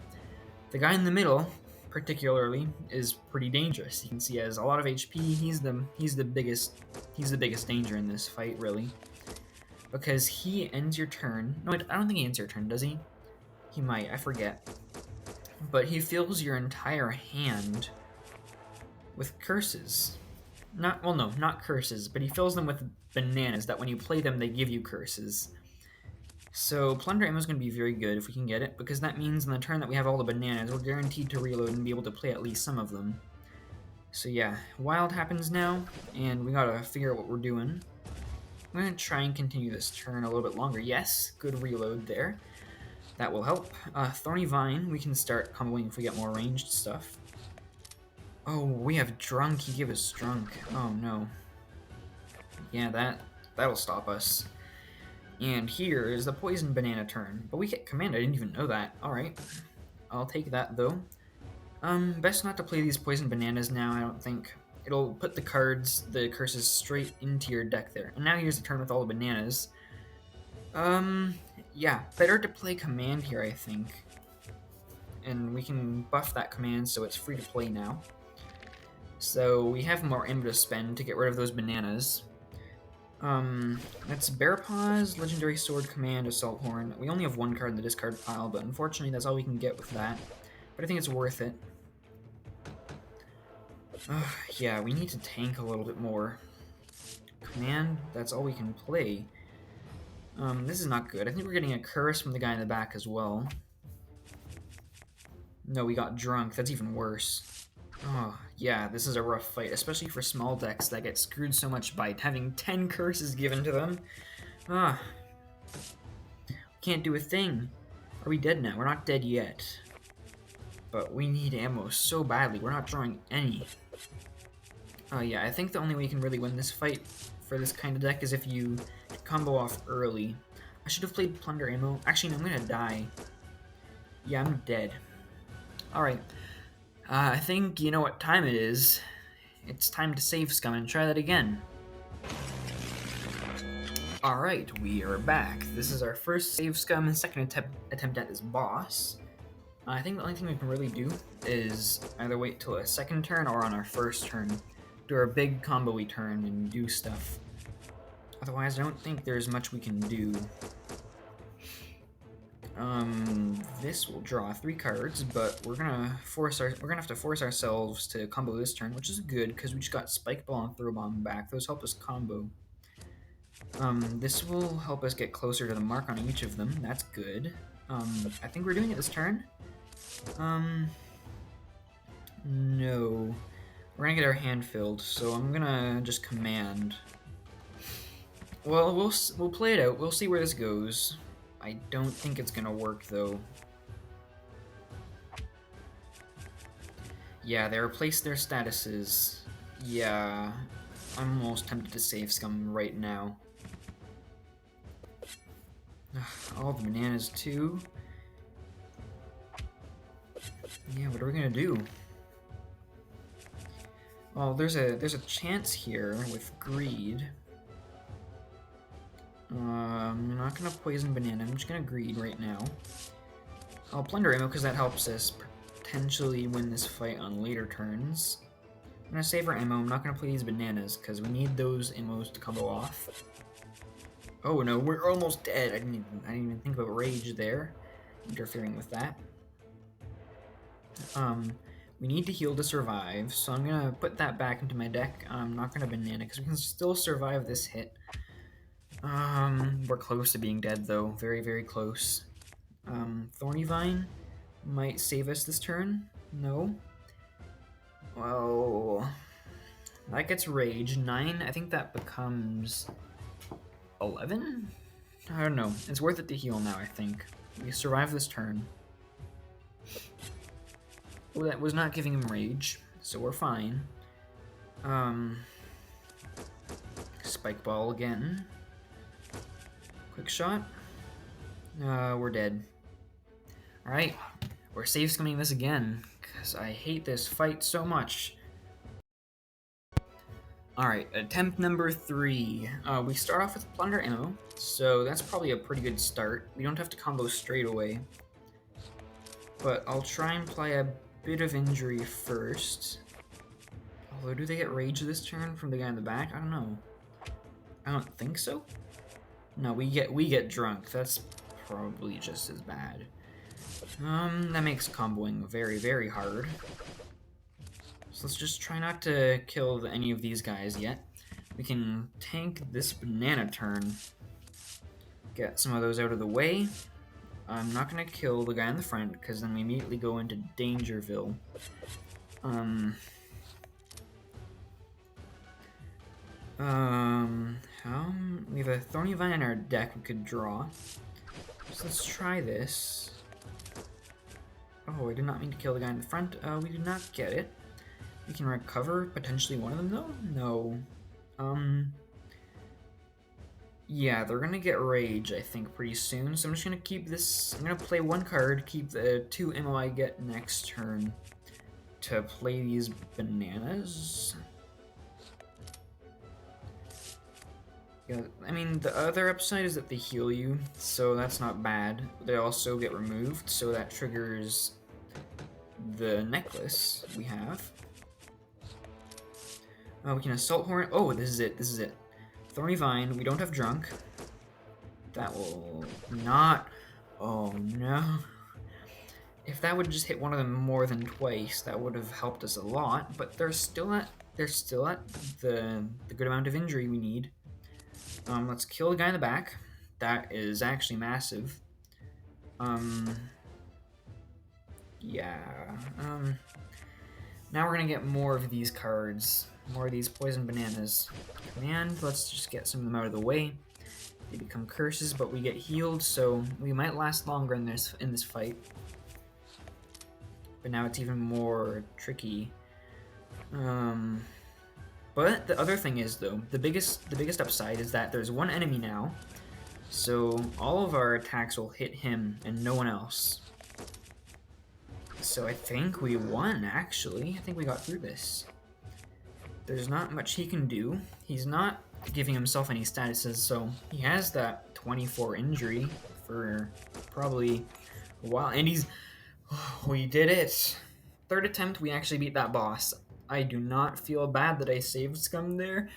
The guy in the middle, particularly, is pretty dangerous. You can see he has a lot of HP. He's the biggest danger in this fight, really, because he ends your turn. No, I don't think he ends your turn, does he? He might. I forget. But he fills your entire hand with curses. Not curses, but he fills them with bananas that when you play them, they give you curses. So Plunder Ammo is going to be very good if we can get it, because that means in the turn that we have all the bananas, we're guaranteed to reload and be able to play at least some of them. So yeah, Wild happens now, and we gotta figure out what we're doing. I'm going to try and continue this turn a little bit longer. Yes, good reload there. That will help. Thorny Vine, we can start comboing if we get more ranged stuff. Oh, we have Drunk. He gave us Drunk. Oh no. Yeah, that'll stop us. And here is the Poison Banana turn. But we get Command. I didn't even know that. Alright. I'll take that, though. Best not to play these Poison Bananas now, I don't think. it'll put the cards, the curses, straight into your deck there. And now here's the turn with all the bananas. Yeah, better to play command here, I think. And we can buff that command so it's free to play now. So we have more ammo to spend to get rid of those bananas. That's Bear Paws, Legendary Sword Command, Assault Horn. We only have one card in the discard pile, but unfortunately that's all we can get with that. But I think it's worth it. Yeah, we need to tank a little bit more. Command, that's all we can play. This is not good. I think we're getting a curse from the guy in the back as well. No, we got drunk. That's even worse. Oh, yeah, this is a rough fight, especially for small decks that get screwed so much by having 10 curses given to them. Ah. Can't do a thing. Are we dead now? We're not dead yet. But we need ammo so badly. We're not drawing any. Oh yeah, I think the only way you can really win this fight for this kind of deck is if you combo off early. I should have played Plunder Ammo. Actually, no, I'm gonna die. Yeah, I'm dead. Alright. I think you know what time it is. It's time to save scum and try that again. Alright, we are back. This is our first save scum and second attempt at this boss. I think the only thing we can really do is either wait till a second turn or on our first turn. Do our big combo-y turn and do stuff. Otherwise, I don't think there's much we can do. This will draw 3 cards, but we're gonna have to force ourselves to combo this turn, which is good because we just got Spike Ball and Throw Bomb back. Those help us combo. This will help us get closer to the mark on each of them. That's good. I think we're doing it this turn. No. We're gonna get our hand filled, so I'm gonna just command. Well, we'll play it out. We'll see where this goes. I don't think it's gonna work though. Yeah, they replaced their statuses. Yeah, I'm almost tempted to save scum right now. All the bananas too. Yeah, what are we gonna do? Well, there's a chance here with greed. I'm not gonna poison banana. I'm just gonna greed right now. I'll plunder ammo because that helps us potentially win this fight on later turns. I'm gonna save our ammo. I'm not gonna play these bananas because we need those ammos to combo off. Oh no, we're almost dead. I didn't even think about rage there, interfering with that. We need to heal to survive, so I'm gonna put that back into my deck. I'm not gonna banana because we can still survive this hit. We're close to being dead though, very, very close. Thorny Vine might save us this turn. No. Well, that gets rage. 9. I think that becomes 11. I don't know. It's worth it to heal now. I think we survive this turn. Well, that was not giving him rage, so we're fine. Spike Ball again. Quick shot. We're dead. Alright, we're save scumming this again, because I hate this fight so much. Alright, attempt number 3. We start off with Plunder Ammo, so that's probably a pretty good start. We don't have to combo straight away. But I'll try and apply a bit of injury first. Although, do they get rage this turn from the guy in the back? I don't know. I don't think so. No, we get drunk. That's probably just as bad. That makes comboing very, very hard. So let's just try not to kill any of these guys yet. We can tank this banana turn. Get some of those out of the way. I'm not gonna kill the guy in the front, because then we immediately go into Dangerville. We have a Thorny Vine in our deck we could draw. So let's try this. Oh, I did not mean to kill the guy in the front. We did not get it. We can recover potentially one of them though? No. Yeah, they're gonna get rage, I think, pretty soon. So I'm just gonna keep this. I'm gonna play one card, keep the 2 ammo I get next turn to play these bananas. Yeah, I mean, the other upside is that they heal you, so that's not bad. They also get removed, so that triggers the necklace we have. We can assault horn. Oh, this is it. This is it. Thorny vine. We don't have drunk. That will not. Oh no. If that would just hit one of them more than twice, that would have helped us a lot. But they're still at the good amount of injury we need. Let's kill the guy in the back. That is actually massive. Yeah. Now we're gonna get more of these cards. More of these poison bananas. And let's just get some of them out of the way. They become curses, but we get healed, so we might last longer in this fight. But now it's even more tricky. But the other thing is, though, the biggest upside is that there's one enemy now, so all of our attacks will hit him and no one else. So I think we won, actually. I think we got through this. There's not much he can do. He's not giving himself any statuses, so he has that 24 injury for probably a while. And he's... We did it! Third attempt, we actually beat that boss. I do not feel bad that I saved Scum there,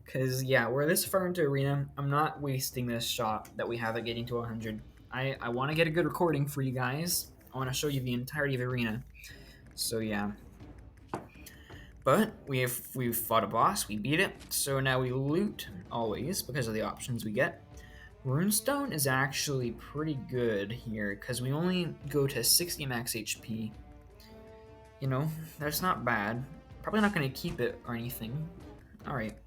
because, yeah, we're this far into Arena. I'm not wasting this shot that we have at getting to 100. I want to get a good recording for you guys. I want to show you the entirety of Arena. So, yeah. But we've fought a boss, we beat it, so now we loot, always, because of the options we get. Runestone is actually pretty good here, because we only go to 60 max HP. You know, that's not bad. Probably not going to keep it or anything. Alright,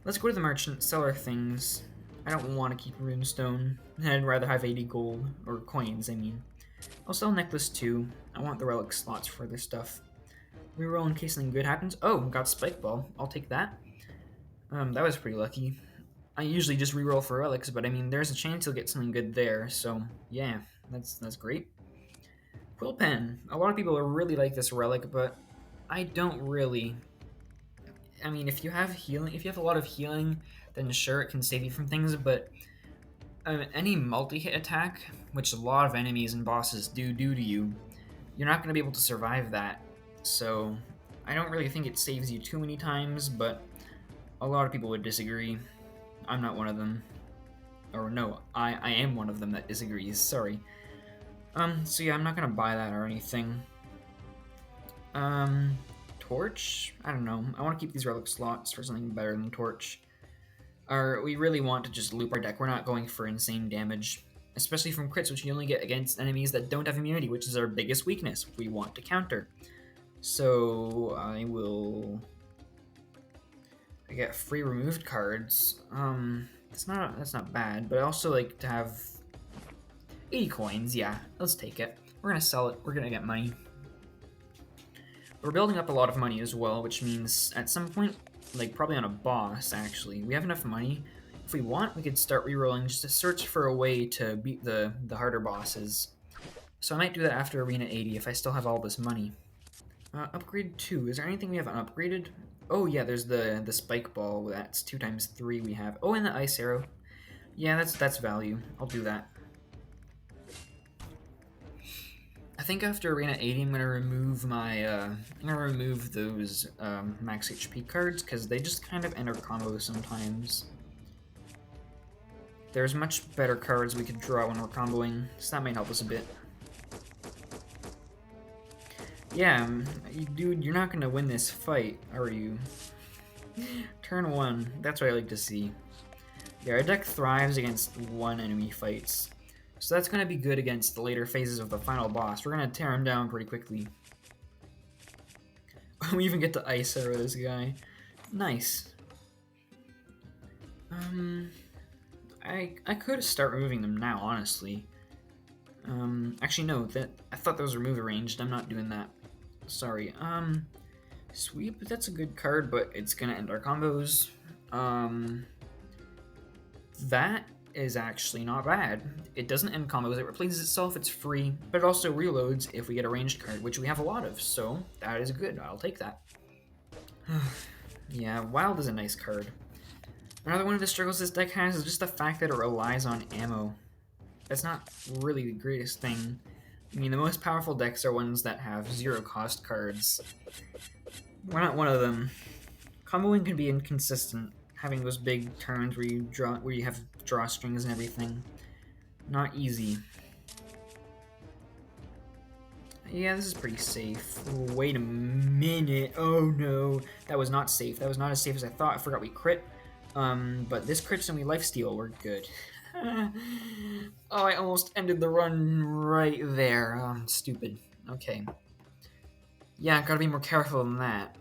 let's go to the merchant, sell our things. I don't want to keep Runestone. I'd rather have 80 gold, or coins, I mean. I'll sell necklace too. I want the relic slots for other stuff. Reroll in case something good happens. Oh, got Spike Ball. I'll take that. That was pretty lucky. I usually just reroll for relics, but I mean, there's a chance you'll get something good there, so yeah, that's great. Quill Pen. A lot of people really like this relic, but I don't really. I mean, if you have healing, if you have a lot of healing, then sure, it can save you from things, but any multi-hit attack, which a lot of enemies and bosses do to you, you're not going to be able to survive that. So I don't really think it saves you too many times, but a lot of people would disagree. I'm not one of them. Or no, I am one of them that disagrees, sorry. So yeah, I'm not gonna buy that or anything. Torch? I don't know. I want to keep these relic slots for something better than Torch. Or we really want to just loop our deck. We're not going for insane damage. Especially from crits, which you only get against enemies that don't have immunity, which is our biggest weakness we want to counter. So I get free removed cards. That's not bad, but I also like to have 80 coins. Yeah, let's take it. We're gonna sell it. We're gonna get money. We're building up a lot of money as well, which means at some point, like probably on a boss actually, we have enough money. If we want, we could start rerolling just to search for a way to beat the harder bosses. So I might do that after Arena 80 if I still have all this money. Upgrade 2. Is there anything we have unupgraded? Oh yeah, there's the spike ball. That's 2x3 we have. Oh, and the ice arrow. Yeah, that's value. I'll do that. I think after Arena 80, I'm gonna remove my those max HP cards because they just kind of enter combos sometimes. There's much better cards we could draw when we're comboing, so that might help us a bit. Yeah, dude, you're not gonna win this fight, are you? Turn 1, that's what I like to see. Yeah, our deck thrives against one enemy fights. So that's gonna be good against the later phases of the final boss. We're gonna tear him down pretty quickly. We even get to ice arrow this guy. Nice. I could start removing them now, honestly. Actually no, I thought those were move arranged. I'm not doing that. Sorry. Sweep, that's a good card, but it's gonna end our combos. That is actually not bad. It doesn't end combos, it replaces itself, it's free, but it also reloads if we get a ranged card, which we have a lot of, so that is good. I'll take that. Yeah, Wild is a nice card. Another one of the struggles this deck has is just the fact that it relies on ammo. That's not really the greatest thing. I mean, the most powerful decks are ones that have zero cost cards. We're not one of them. Comboing can be inconsistent, having those big turns where you have drawstrings and everything. Not easy. Yeah, this is pretty safe. Wait a minute. Oh no. That was not safe. That was not as safe as I thought. I forgot we crit. But this crits and we lifesteal. We're good. Oh, I almost ended the run right there. Oh, stupid. Okay. Yeah, gotta be more careful than that.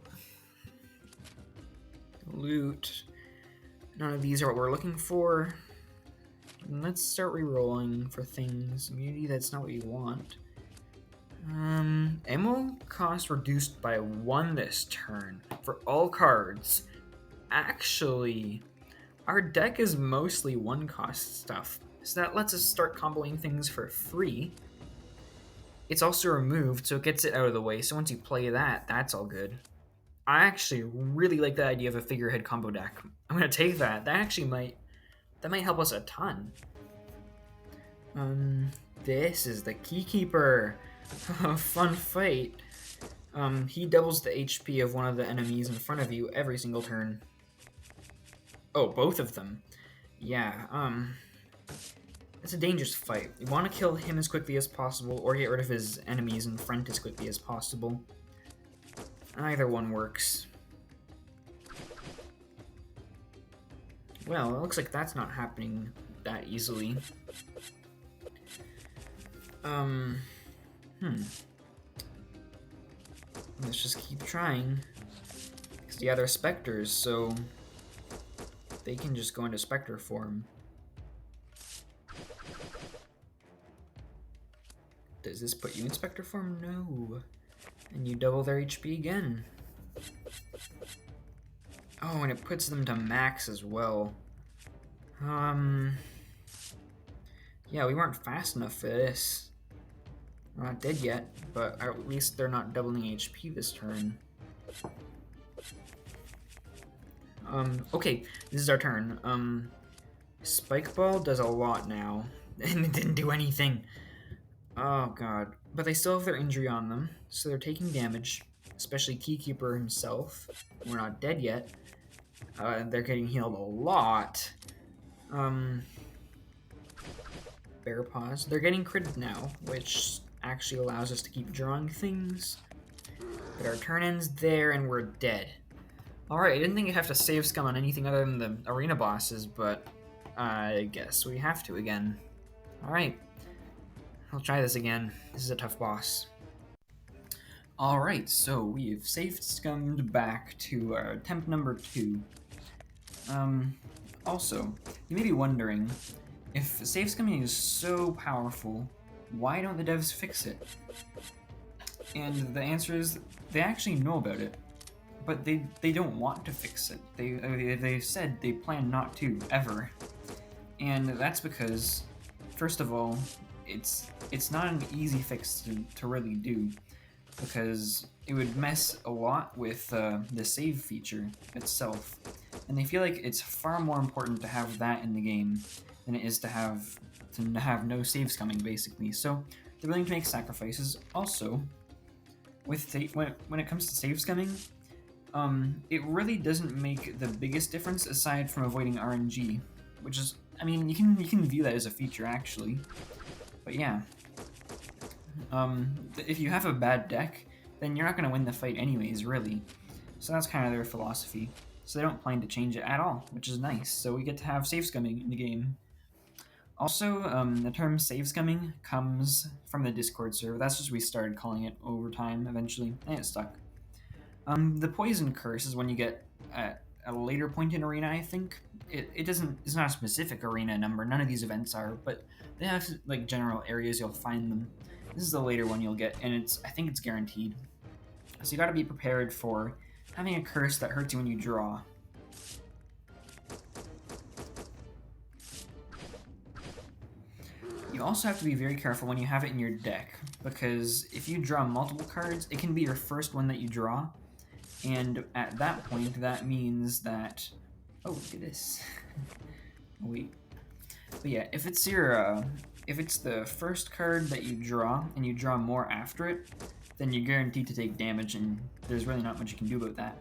Loot. None of these are what we're looking for. Let's start re-rolling for things. Maybe that's not what you want. Ammo cost reduced by 1 this turn for all cards. Actually, our deck is mostly 1 cost stuff, so that lets us start comboing things for free. It's also removed, so it gets it out of the way, so once you play that, that's all good. I actually really like the idea of a figurehead combo deck. I'm gonna take that. That might help us a ton. This is the Keykeeper. Fun fight. He doubles the HP of one of the enemies in front of you every single turn. Oh, both of them. Yeah, it's a dangerous fight. You want to kill him as quickly as possible, or get rid of his enemies in front as quickly as possible. Either one works. Well, it looks like that's not happening that easily. Let's just keep trying. Because, yeah, they're specters, so they can just go into specter form. Does this put you in specter form? No. And you double their HP again. Oh, and it puts them to max as well. Yeah, we weren't fast enough for this. We're not dead yet, but at least they're not doubling HP this turn. Okay, this is our turn. Spike Ball does a lot now, and it didn't do anything. Oh god. But they still have their injury on them, so they're taking damage, especially Keykeeper himself. We're not dead yet. They're getting healed a lot. Bear Paws. They're getting critted now, which actually allows us to keep drawing things. But our turn ends there, and we're dead. Alright, I didn't think you'd have to save scum on anything other than the arena bosses, but I guess we have to again. Alright. I'll try this again. This is a tough boss. Alright, so we've safe scummed back to attempt number 2. Also, you may be wondering, if safe scumming is so powerful, why don't the devs fix it? And the answer is, they actually know about it, but they don't want to fix it. They said they plan not to, ever. And that's because, first of all, it's not an easy fix to really do, because it would mess a lot with the save feature itself, and they feel like it's far more important to have that in the game than it is to have no save scumming, basically. So they're willing to make sacrifices. Also, with when it comes to save scumming, it really doesn't make the biggest difference aside from avoiding RNG, which is, I mean, you can view that as a feature actually. But yeah, if you have a bad deck, then you're not going to win the fight anyways, really. So that's kind of their philosophy. So they don't plan to change it at all, which is nice. So we get to have save scumming in the game. Also, the term save scumming comes from the Discord server. That's just we started calling it over time eventually, and it stuck. The poison curse is when you get at a later point in arena, I think. It's not a specific arena number, none of these events are, but they have like general areas you'll find them. This is the later one you'll get, and I think it's guaranteed. So you gotta be prepared for having a curse that hurts you when you draw. You also have to be very careful when you have it in your deck, because if you draw multiple cards, it can be your first one that you draw, and at that point, that means that Oh, look at this. Wait. But yeah, if it's your if it's the first card that you draw and you draw more after it, then you're guaranteed to take damage, and there's really not much you can do about that.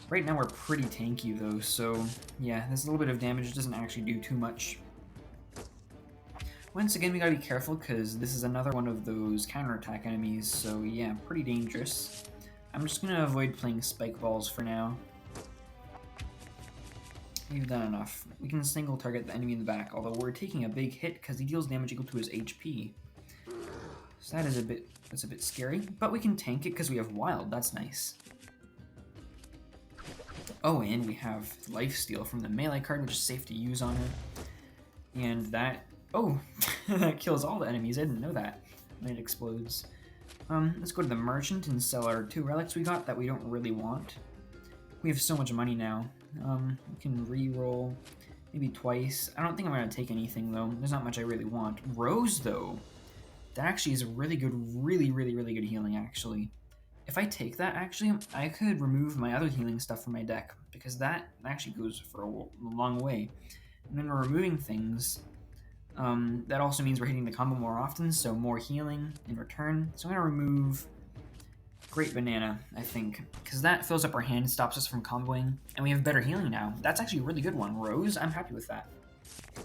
Right now we're pretty tanky though, so yeah, this little bit of damage doesn't actually do too much. Once again, we gotta be careful because this is another one of those counterattack enemies, so yeah, pretty dangerous. I'm just gonna avoid playing spike balls for now. We've done enough. We can single target the enemy in the back, although we're taking a big hit because he deals damage equal to his HP. So that's a bit scary, but we can tank it because we have Wild, that's nice. Oh, and we have Lifesteal from the melee card, which is safe to use on her. And that, oh, that kills all the enemies, I didn't know that when it explodes. Let's go to the merchant and sell our 2 relics we got that we don't really want. We have so much money now. We can re-roll maybe twice. I don't think I'm going to take anything, though. There's not much I really want. Rose, though. That actually is really good, really good healing, actually. If I take that, actually, I could remove my other healing stuff from my deck, because that actually goes for a long way. And when we're removing things, that also means we're hitting the combo more often, so more healing in return. So I'm going to remove Great Banana, I think, because that fills up our hand, stops us from comboing, and we have better healing now. That's actually a really good one. Rose, I'm happy with that.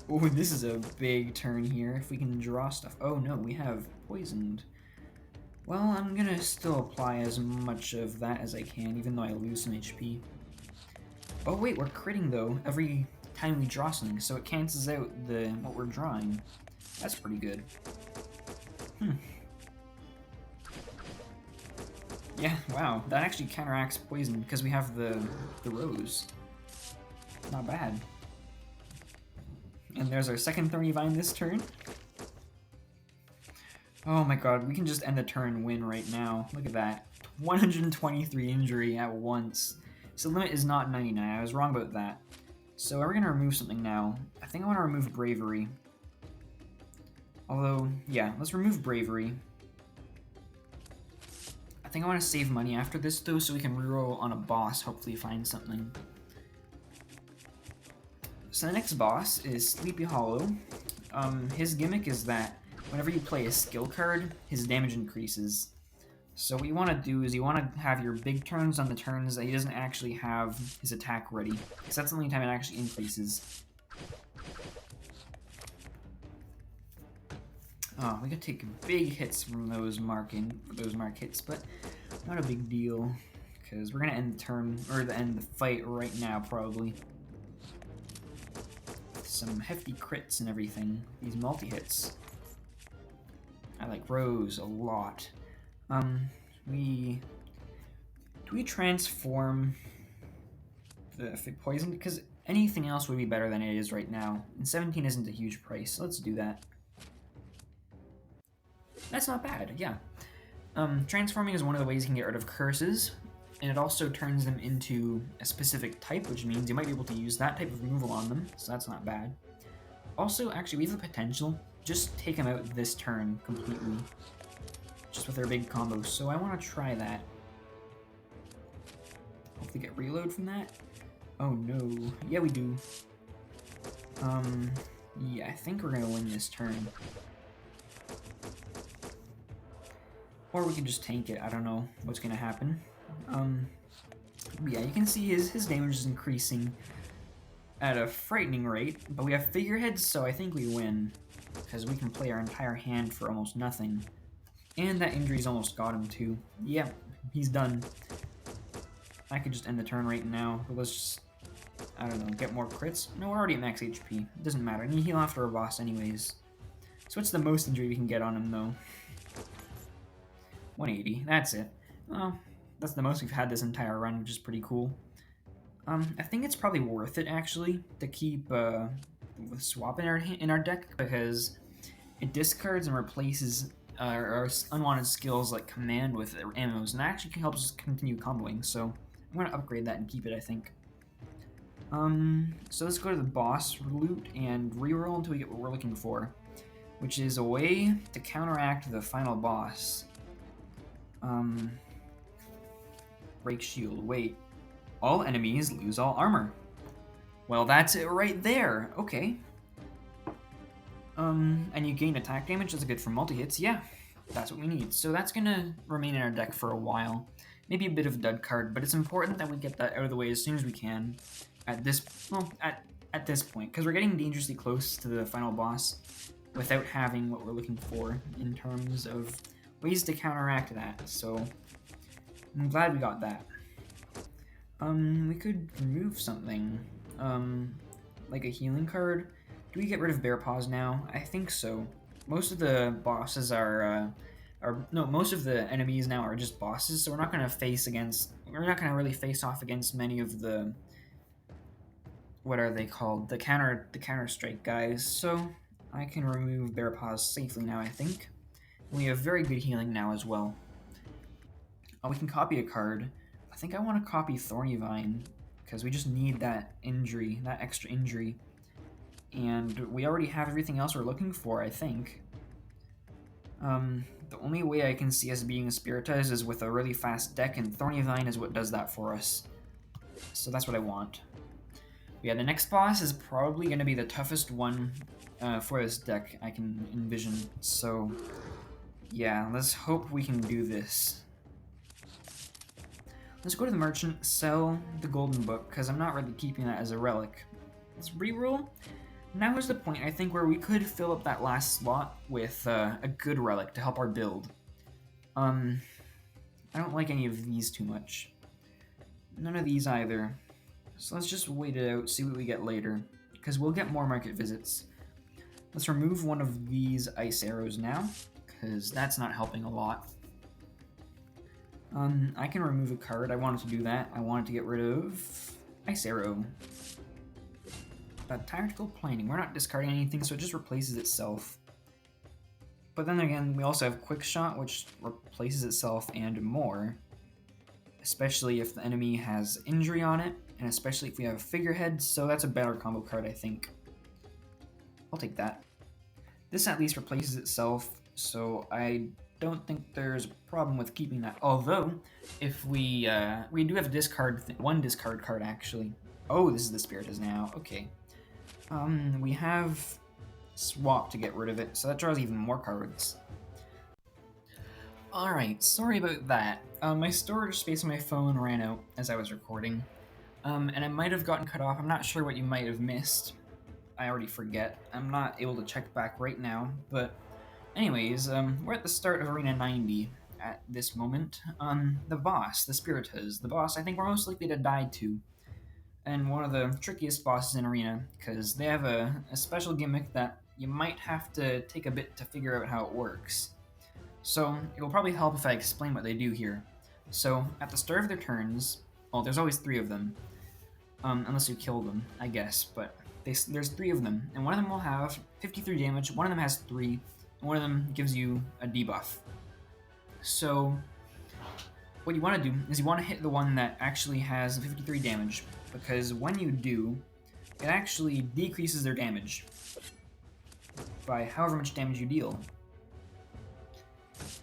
Oh, this is a big turn here. If we can draw stuff. Oh no, we have poisoned. Well, I'm gonna still apply as much of that as I can, even though I lose some HP. Oh wait, we're critting though every time we draw something, so it cancels out what we're drawing. That's pretty good. Yeah, wow, that actually counteracts poison because we have the rose. Not bad. And there's our second Thorny Vine this turn. Oh my god, we can just end the turn and win right now. Look at that. 123 injury at once. So the limit is not 99, I was wrong about that. So we're going to remove something now. I think I want to remove Bravery. Although, yeah, let's remove Bravery. I think I want to save money after this though, so we can reroll on a boss, hopefully find something. So the next boss is Sleepy Hollow. His gimmick is that whenever you play a skill card, his damage increases. So what you want to do is you want to have your big turns on the turns that he doesn't actually have his attack ready, because that's the only time it actually increases. Oh, we could take big hits from those mark hits, but not a big deal, because we're gonna end the turn or end the fight right now probably. Some hefty crits and everything. These multi-hits. I like Rose a lot. Do we transform the poison? Because anything else would be better than it is right now. And 17 isn't a huge price, so let's do that. That's not bad, yeah. Transforming is one of the ways you can get rid of curses, and it also turns them into a specific type, which means you might be able to use that type of removal on them, so that's not bad. Also, actually, we have the potential. Just take them out this turn completely. Just with their big combos, so I want to try that. Hopefully get reload from that. Oh no. Yeah, we do. Yeah, I think we're gonna win this turn. Or we can just tank it, I don't know what's gonna happen. Yeah, you can see his damage is increasing at a frightening rate, but we have figureheads, so I think we win. Because we can play our entire hand for almost nothing. And that injury's almost got him too. Yeah, he's done. I could just end the turn right now, but let's just, I don't know, get more crits? No, we're already at max HP. It doesn't matter. I need to heal after a boss anyways. So what's the most injury we can get on him though? 180, that's it. Well, that's the most we've had this entire run, which is pretty cool. I think it's probably worth it actually to keep swap in our deck because it discards and replaces our unwanted skills like command with ammos, and that actually helps us continue comboing. So I'm gonna upgrade that and keep it, I think. So let's go to the boss loot and reroll until we get what we're looking for, which is a way to counteract the final boss. Break shield. Wait. All enemies lose all armor. Well, that's it right there. Okay. And you gain attack damage. That's good for multi-hits. Yeah, that's what we need. So that's gonna remain in our deck for a while. Maybe a bit of a dud card, but it's important that we get that out of the way as soon as we can. At this, well, at this point, because we're getting dangerously close to the final boss without having what we're looking for in terms of ways to counteract that. So I'm glad we got that. We could remove something, like a healing card. Do we get rid of Bear Paws now? I think so. Most of the bosses are no, most of the enemies now are just bosses, so we're not gonna really face off against many of the, what are they called? The counter strike guys. So I can remove Bear Paws safely now, I think. We have very good healing now as well. Oh, we can copy a card. I think I want to copy Thorny Vine because we just need that injury, that extra injury. And we already have everything else we're looking for, I think. The only way I can see us being Spiritized is with a really fast deck, and Thorny Vine is what does that for us. So that's what I want. Yeah, the next boss is probably going to be the toughest one for this deck I can envision. So yeah, let's hope we can do this. Let's go to the merchant, sell the golden book, because I'm not really keeping that as a relic. Let's reroll. Now is the point, I think, where we could fill up that last slot with a good relic to help our build. I don't like any of these too much. None of these either. So let's just wait it out, see what we get later, because we'll get more market visits. Let's remove one of these ice arrows now, because that's not helping a lot. I can remove a card. I wanted to do that. I wanted to get rid of Ice Arrow. Tactical Planing. We're not discarding anything, so it just replaces itself. But then again, we also have Quick Shot, which replaces itself and more. Especially if the enemy has injury on it, and especially if we have a figurehead, so that's a better combo card, I think. I'll take that. This at least replaces itself, so I don't think there's a problem with keeping that. Although, if we do have one discard card actually. Oh, this is the Spirit now. Okay. We have Swap to get rid of it, so that draws even more cards. Alright, sorry about that. My storage space on my phone ran out as I was recording. And I might have gotten cut off. I'm not sure what you might have missed. I already forget. I'm not able to check back right now, but anyways, we're at the start of Arena 90 at this moment. The boss, the Spiritus, the boss I think we're most likely to die to. And one of the trickiest bosses in Arena, because they have a special gimmick that you might have to take a bit to figure out how it works. So it'll probably help if I explain what they do here. So at the start of their turns, well, there's always 3 of them, unless you kill them, I guess, but there's 3 of them, and one of them will have 53 damage, one of them has 3, and one of them gives you a debuff. So what you want to do is you want to hit the one that actually has 53 damage, because when you do, it actually decreases their damage by however much damage you deal.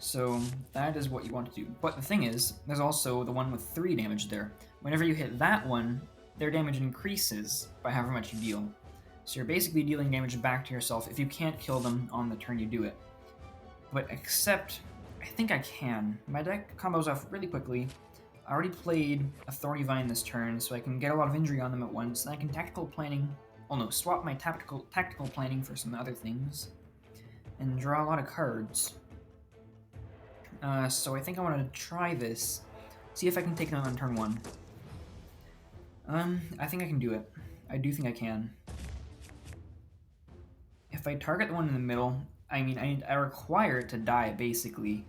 So that is what you want to do. But the thing is, there's also the one with 3 damage there. Whenever you hit that one, their damage increases by however much you deal. So you're basically dealing damage back to yourself if you can't kill them on the turn you do it. But except, I think I can. My deck combos off really quickly. I already played a Thorny Vine this turn, so I can get a lot of injury on them at once, and I can swap my tactical planning for some other things, and draw a lot of cards. So I think I want to try this, see if I can take it on turn 1. I think I can do it. I do think I can. If I target the one in the middle, I mean, I require it to die, basically,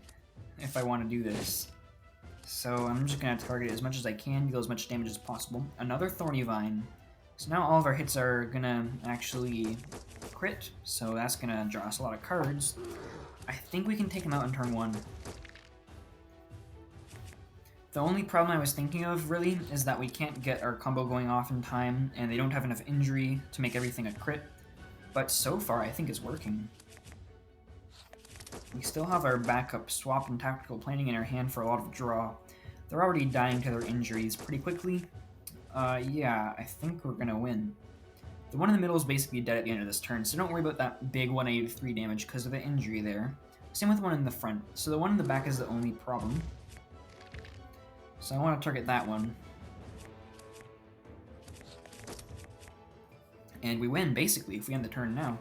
if I want to do this. So I'm just going to target it as much as I can, deal as much damage as possible. Another Thorny Vine. So now all of our hits are going to actually crit, so that's going to draw us a lot of cards. I think we can take him out in turn 1. The only problem I was thinking of, really, is that we can't get our combo going off in time, and they don't have enough injury to make everything a crit. But so far, I think it's working. We still have our backup swap and tactical planning in our hand for a lot of draw. They're already dying to their injuries pretty quickly, Yeah, I think we're gonna win. The one in the middle is basically dead at the end of this turn, so don't worry about that big 183 damage because of the injury there. Same with the one in the front. So the one in the back is the only problem. So I want to target that one. And we win, basically, if we end the turn now.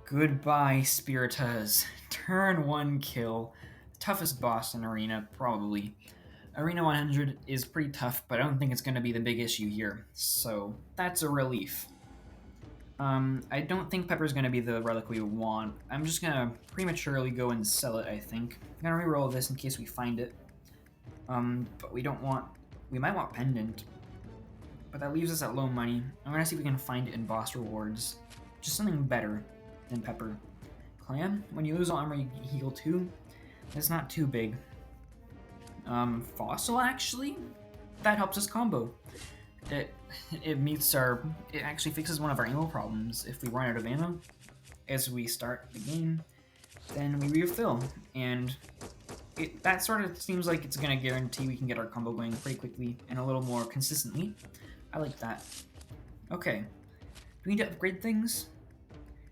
Goodbye, Spiritas. Turn 1 kill. Toughest boss in Arena, probably. Arena 100 is pretty tough, but I don't think it's going to be the big issue here, so that's a relief. I don't think Pepper's going to be the relic we want. I'm just going to prematurely go and sell it, I think. I'm going to reroll this in case we find it. But we don't want... We might want Pendant, but that leaves us at low money. I'm going to see if we can find it in boss rewards. Just something better than Pepper. Clan, when you lose all armor, you heal 2. That's not too big. Fossil, actually? That helps us combo. It actually fixes one of our ammo problems. If we run out of ammo as we start the game, then we refill. And that sort of seems like it's going to guarantee we can get our combo going pretty quickly and a little more consistently. I like that. Okay. Do we need to upgrade things?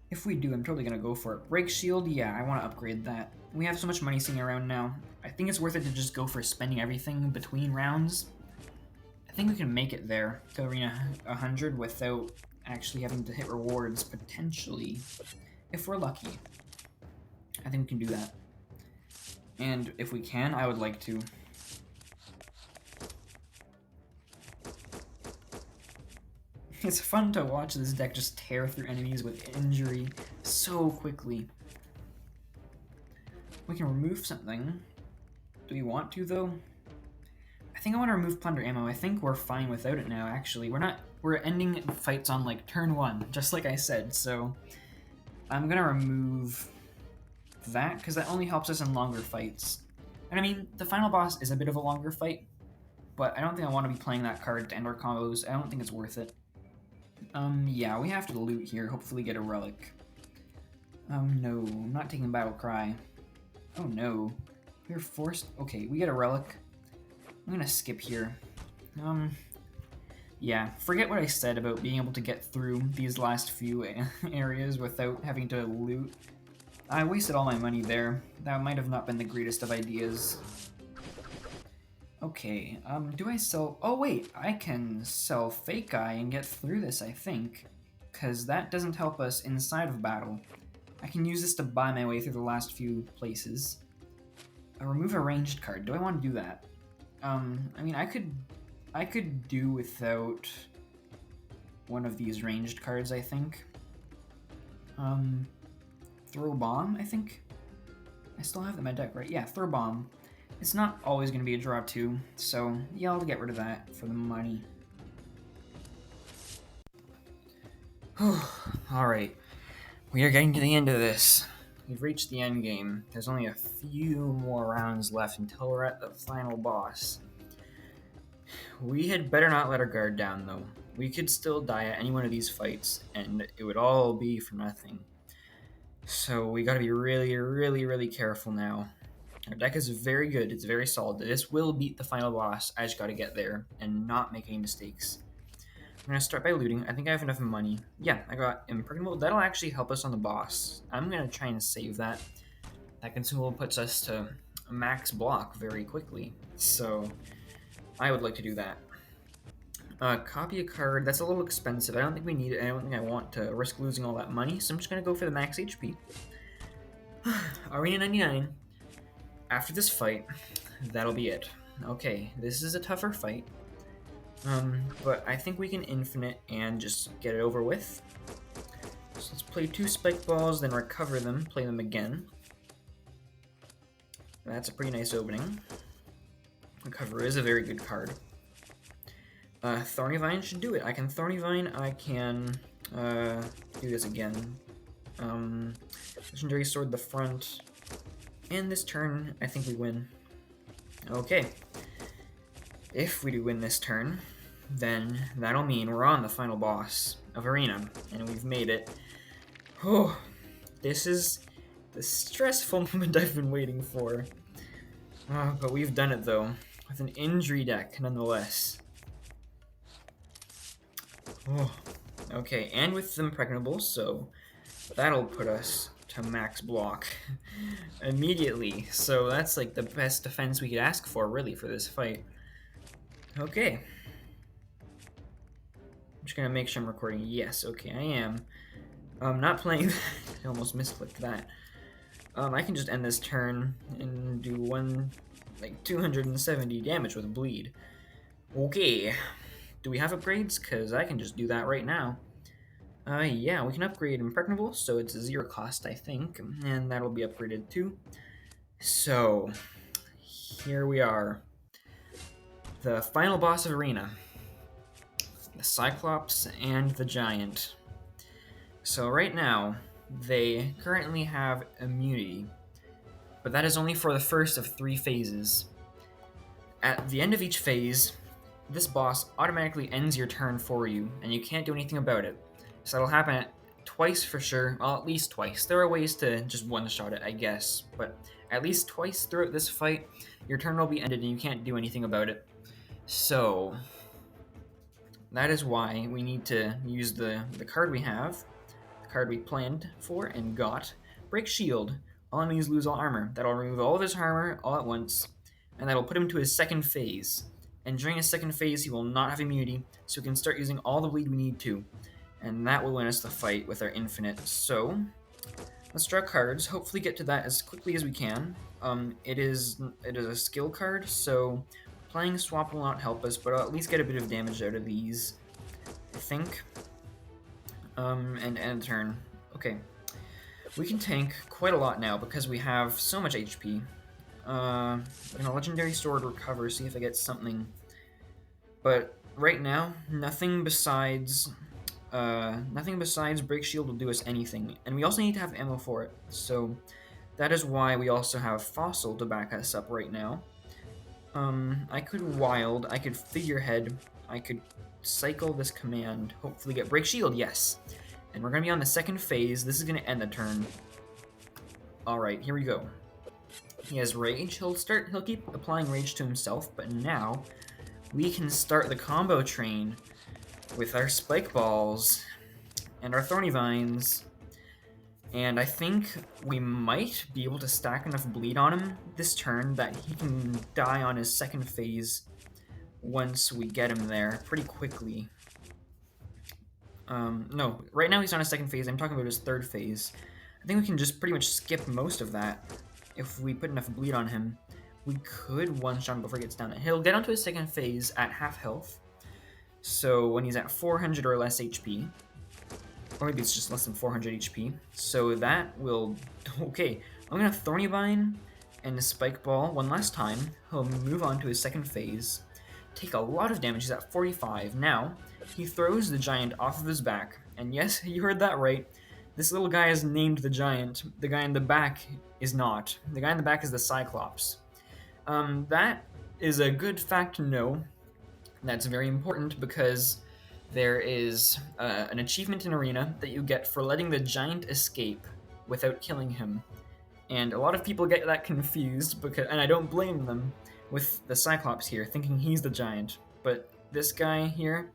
If we do, I'm totally going to go for it. Break Shield, yeah, I want to upgrade that. We have so much money sitting around now. I think it's worth it to just go for spending everything between rounds. I think we can make it there to Arena 100 without actually having to hit rewards, potentially. If we're lucky. I think we can do that. And if we can, I would like to. It's fun to watch this deck just tear through enemies with injury so quickly. We can remove something. Do we want to, though? I think I want to remove Plunder Ammo. I think we're fine without it now, actually. We're ending fights on, like, turn 1, just like I said, so... I'm gonna remove that, because that only helps us in longer fights. And I mean, the final boss is a bit of a longer fight, but I don't think I want to be playing that card to end our combos. I don't think it's worth it. Yeah, we have to loot here, hopefully get a relic. No, I'm not taking Battle Cry. Oh no. We're forced... Okay, we get a relic. I'm gonna skip here. Yeah, forget what I said about being able to get through these last few areas without having to loot. I wasted all my money there. That might have not been the greatest of ideas. Okay, do I sell... Oh wait, I can sell Fake Eye and get through this, I think. Because that doesn't help us inside of battle. I can use this to buy my way through the last few places. Remove a ranged card. Do I want to do that? I mean, I could do without one of these ranged cards, I think. Throw Bomb, I think? I still have them in my deck, right? Yeah, Throw Bomb. It's not always going to be a draw 2, so yeah, I'll get rid of that for the money. Alright, we are getting to the end of this. We've reached the end game. There's only a few more rounds left until we're at the final boss. We had better not let our guard down, though. We could still die at any one of these fights, and it would all be for nothing. So we gotta be really, really, really careful now. Our deck is very good, it's very solid. This will beat the final boss. I just gotta get there and not make any mistakes. I'm gonna start by looting. I think I have enough money. Yeah, I got Impregnable. That'll actually help us on the boss. I'm gonna try and save that. That consumable puts us to max block very quickly. So I would like to do that. Copy a card. That's a little expensive. I don't think we need it. I don't think I want to risk losing all that money, so I'm just gonna go for the max HP. Arena 99. After this fight, that'll be it. Okay, this is a tougher fight. But I think we can infinite and just get it over with. So let's play 2 spike balls, then recover them, play them again. That's a pretty nice opening. Recover is a very good card. Thorny Vine should do it. I can Thorny Vine, I can do this again. Legendary Sword the front. And this turn, I think we win. Okay. If we do win this turn, then that'll mean we're on the final boss of Arena, and we've made it. Oh, this is the stressful moment I've been waiting for. But we've done it, though. with an injury deck, nonetheless. Oh, okay, and with the impregnable, so that'll put us to max block immediately. So that's like the best defense we could ask for, really, for this fight. Okay. I'm just gonna make sure I'm recording. Yes, okay, I am. I'm not playing. I almost misclicked that. I can just end this turn and do 270 damage with bleed. Okay. Do we have upgrades? Because I can just do that right now. Yeah, we can upgrade Impregnable, so it's a 0 cost, I think, and that'll be upgraded too. So, here we are. The final boss of Arena. The Cyclops and the Giant. So right now, they currently have immunity, but that is only for the first of 3 phases. At the end of each phase, this boss automatically ends your turn for you, and you can't do anything about it. So that'll happen twice for sure, well, at least twice. There are ways to just one-shot it, I guess, but at least twice throughout this fight, your turn will be ended and you can't do anything about it. So, that is why we need to use the card we have, the card we planned for and got. Break Shield. All enemies lose all armor. That'll remove all of his armor all at once, and that'll put him to his second phase. And during his second phase, he will not have immunity, so we can start using all the bleed we need to. And that will win us the fight with our infinite. So, let's draw cards. Hopefully get to that as quickly as we can. It is a skill card, so playing swap will not help us, but I'll at least get a bit of damage out of these, I think. And end turn. Okay. We can tank quite a lot now because we have so much HP. Legendary Sword recover, see if I get something. But right now, nothing besides Break Shield will do us anything, and we also need to have ammo for it. So that is why we also have Fossil to back us up right now. I could Wild, I could Figurehead, I could cycle this command, hopefully get Break Shield, yes. And we're gonna be on the second phase. This is gonna end the turn. Alright, here we go. He has Rage. He'll keep applying Rage to himself, but now we can start the combo train with our Spike Balls and our Thorny Vines. And I think we might be able to stack enough bleed on him this turn that he can die on his second phase once we get him there pretty quickly. No, right now he's on his second phase. I'm talking about his third phase. I think we can just pretty much skip most of that if we put enough bleed on him. We could one-shot him before he gets down. He'll get onto his second phase at half health. So when he's at 400 or less HP, or maybe it's just less than 400 HP. So that will... Okay, I'm going to Thorny Vine and Spike Ball one last time. He'll move on to his second phase, take a lot of damage. He's at 45. Now, he throws the Giant off of his back. And yes, you heard that right. This little guy is named the Giant. The guy in the back is not. The guy in the back is the Cyclops. That is a good fact to know. That's very important because there is an achievement in Arena that you get for letting the Giant escape without killing him. And a lot of people get that confused, and I don't blame them, with the Cyclops here, thinking he's the Giant. But this guy here,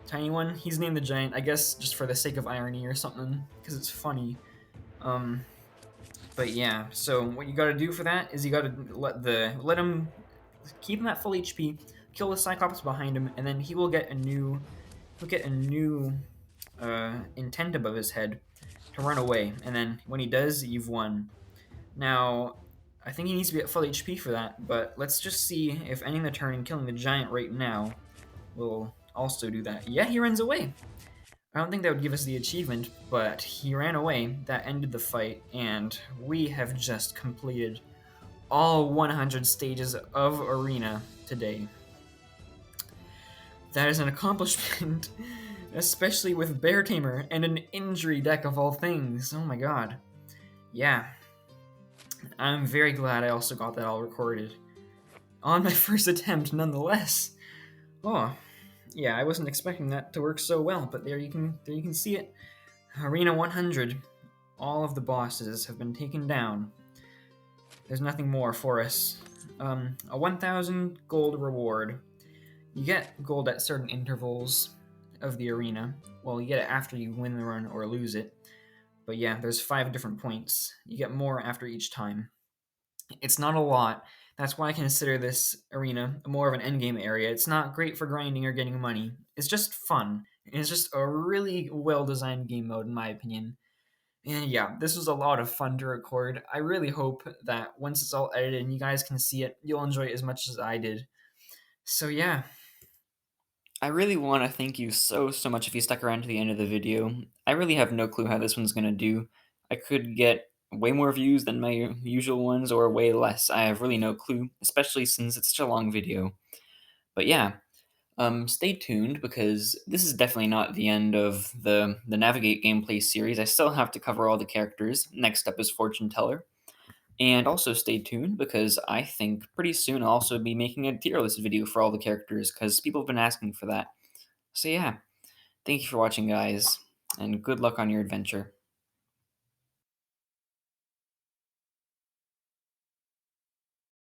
tiny one, he's named the Giant, I guess just for the sake of irony or something, because it's funny. But yeah, so what you gotta do for that is you gotta let him keep him at full HP, kill the Cyclops behind him, and then he will get a new intent above his head to run away. And then when he does, you've won. Now, I think he needs to be at full HP for that, but let's just see if ending the turn and killing the Giant right now will also do that. Yeah, he runs away. I don't think that would give us the achievement, but he ran away. That ended the fight, and we have just completed all 100 stages of Arena today. That is an accomplishment, especially with Bear Tamer and an injury deck of all things. Oh my god. Yeah. I'm very glad I also got that all recorded. On my first attempt, nonetheless. Oh, yeah, I wasn't expecting that to work so well, but there you can see it. Arena 100. All of the bosses have been taken down. There's nothing more for us. A 1,000 gold reward. You get gold at certain intervals of the arena. Well, you get it after you win the run or lose it. But yeah, there's 5 different points. You get more after each time. It's not a lot. That's why I consider this arena more of an endgame area. It's not great for grinding or getting money. It's just fun. It's just a really well designed game mode, in my opinion. And yeah, this was a lot of fun to record. I really hope that once it's all edited and you guys can see it, you'll enjoy it as much as I did. So yeah, I really want to thank you so much if you stuck around to the end of the video. I really have no clue how this one's going to do. I could get way more views than my usual ones or way less. I have really no clue, especially since it's such a long video. But yeah, stay tuned because this is definitely not the end of the Navigate gameplay series. I still have to cover all the characters. Next up is Fortune Teller. And also stay tuned because I think pretty soon I'll also be making a tier list video for all the characters because people have been asking for that. So yeah, thank you for watching, guys, and good luck on your adventure.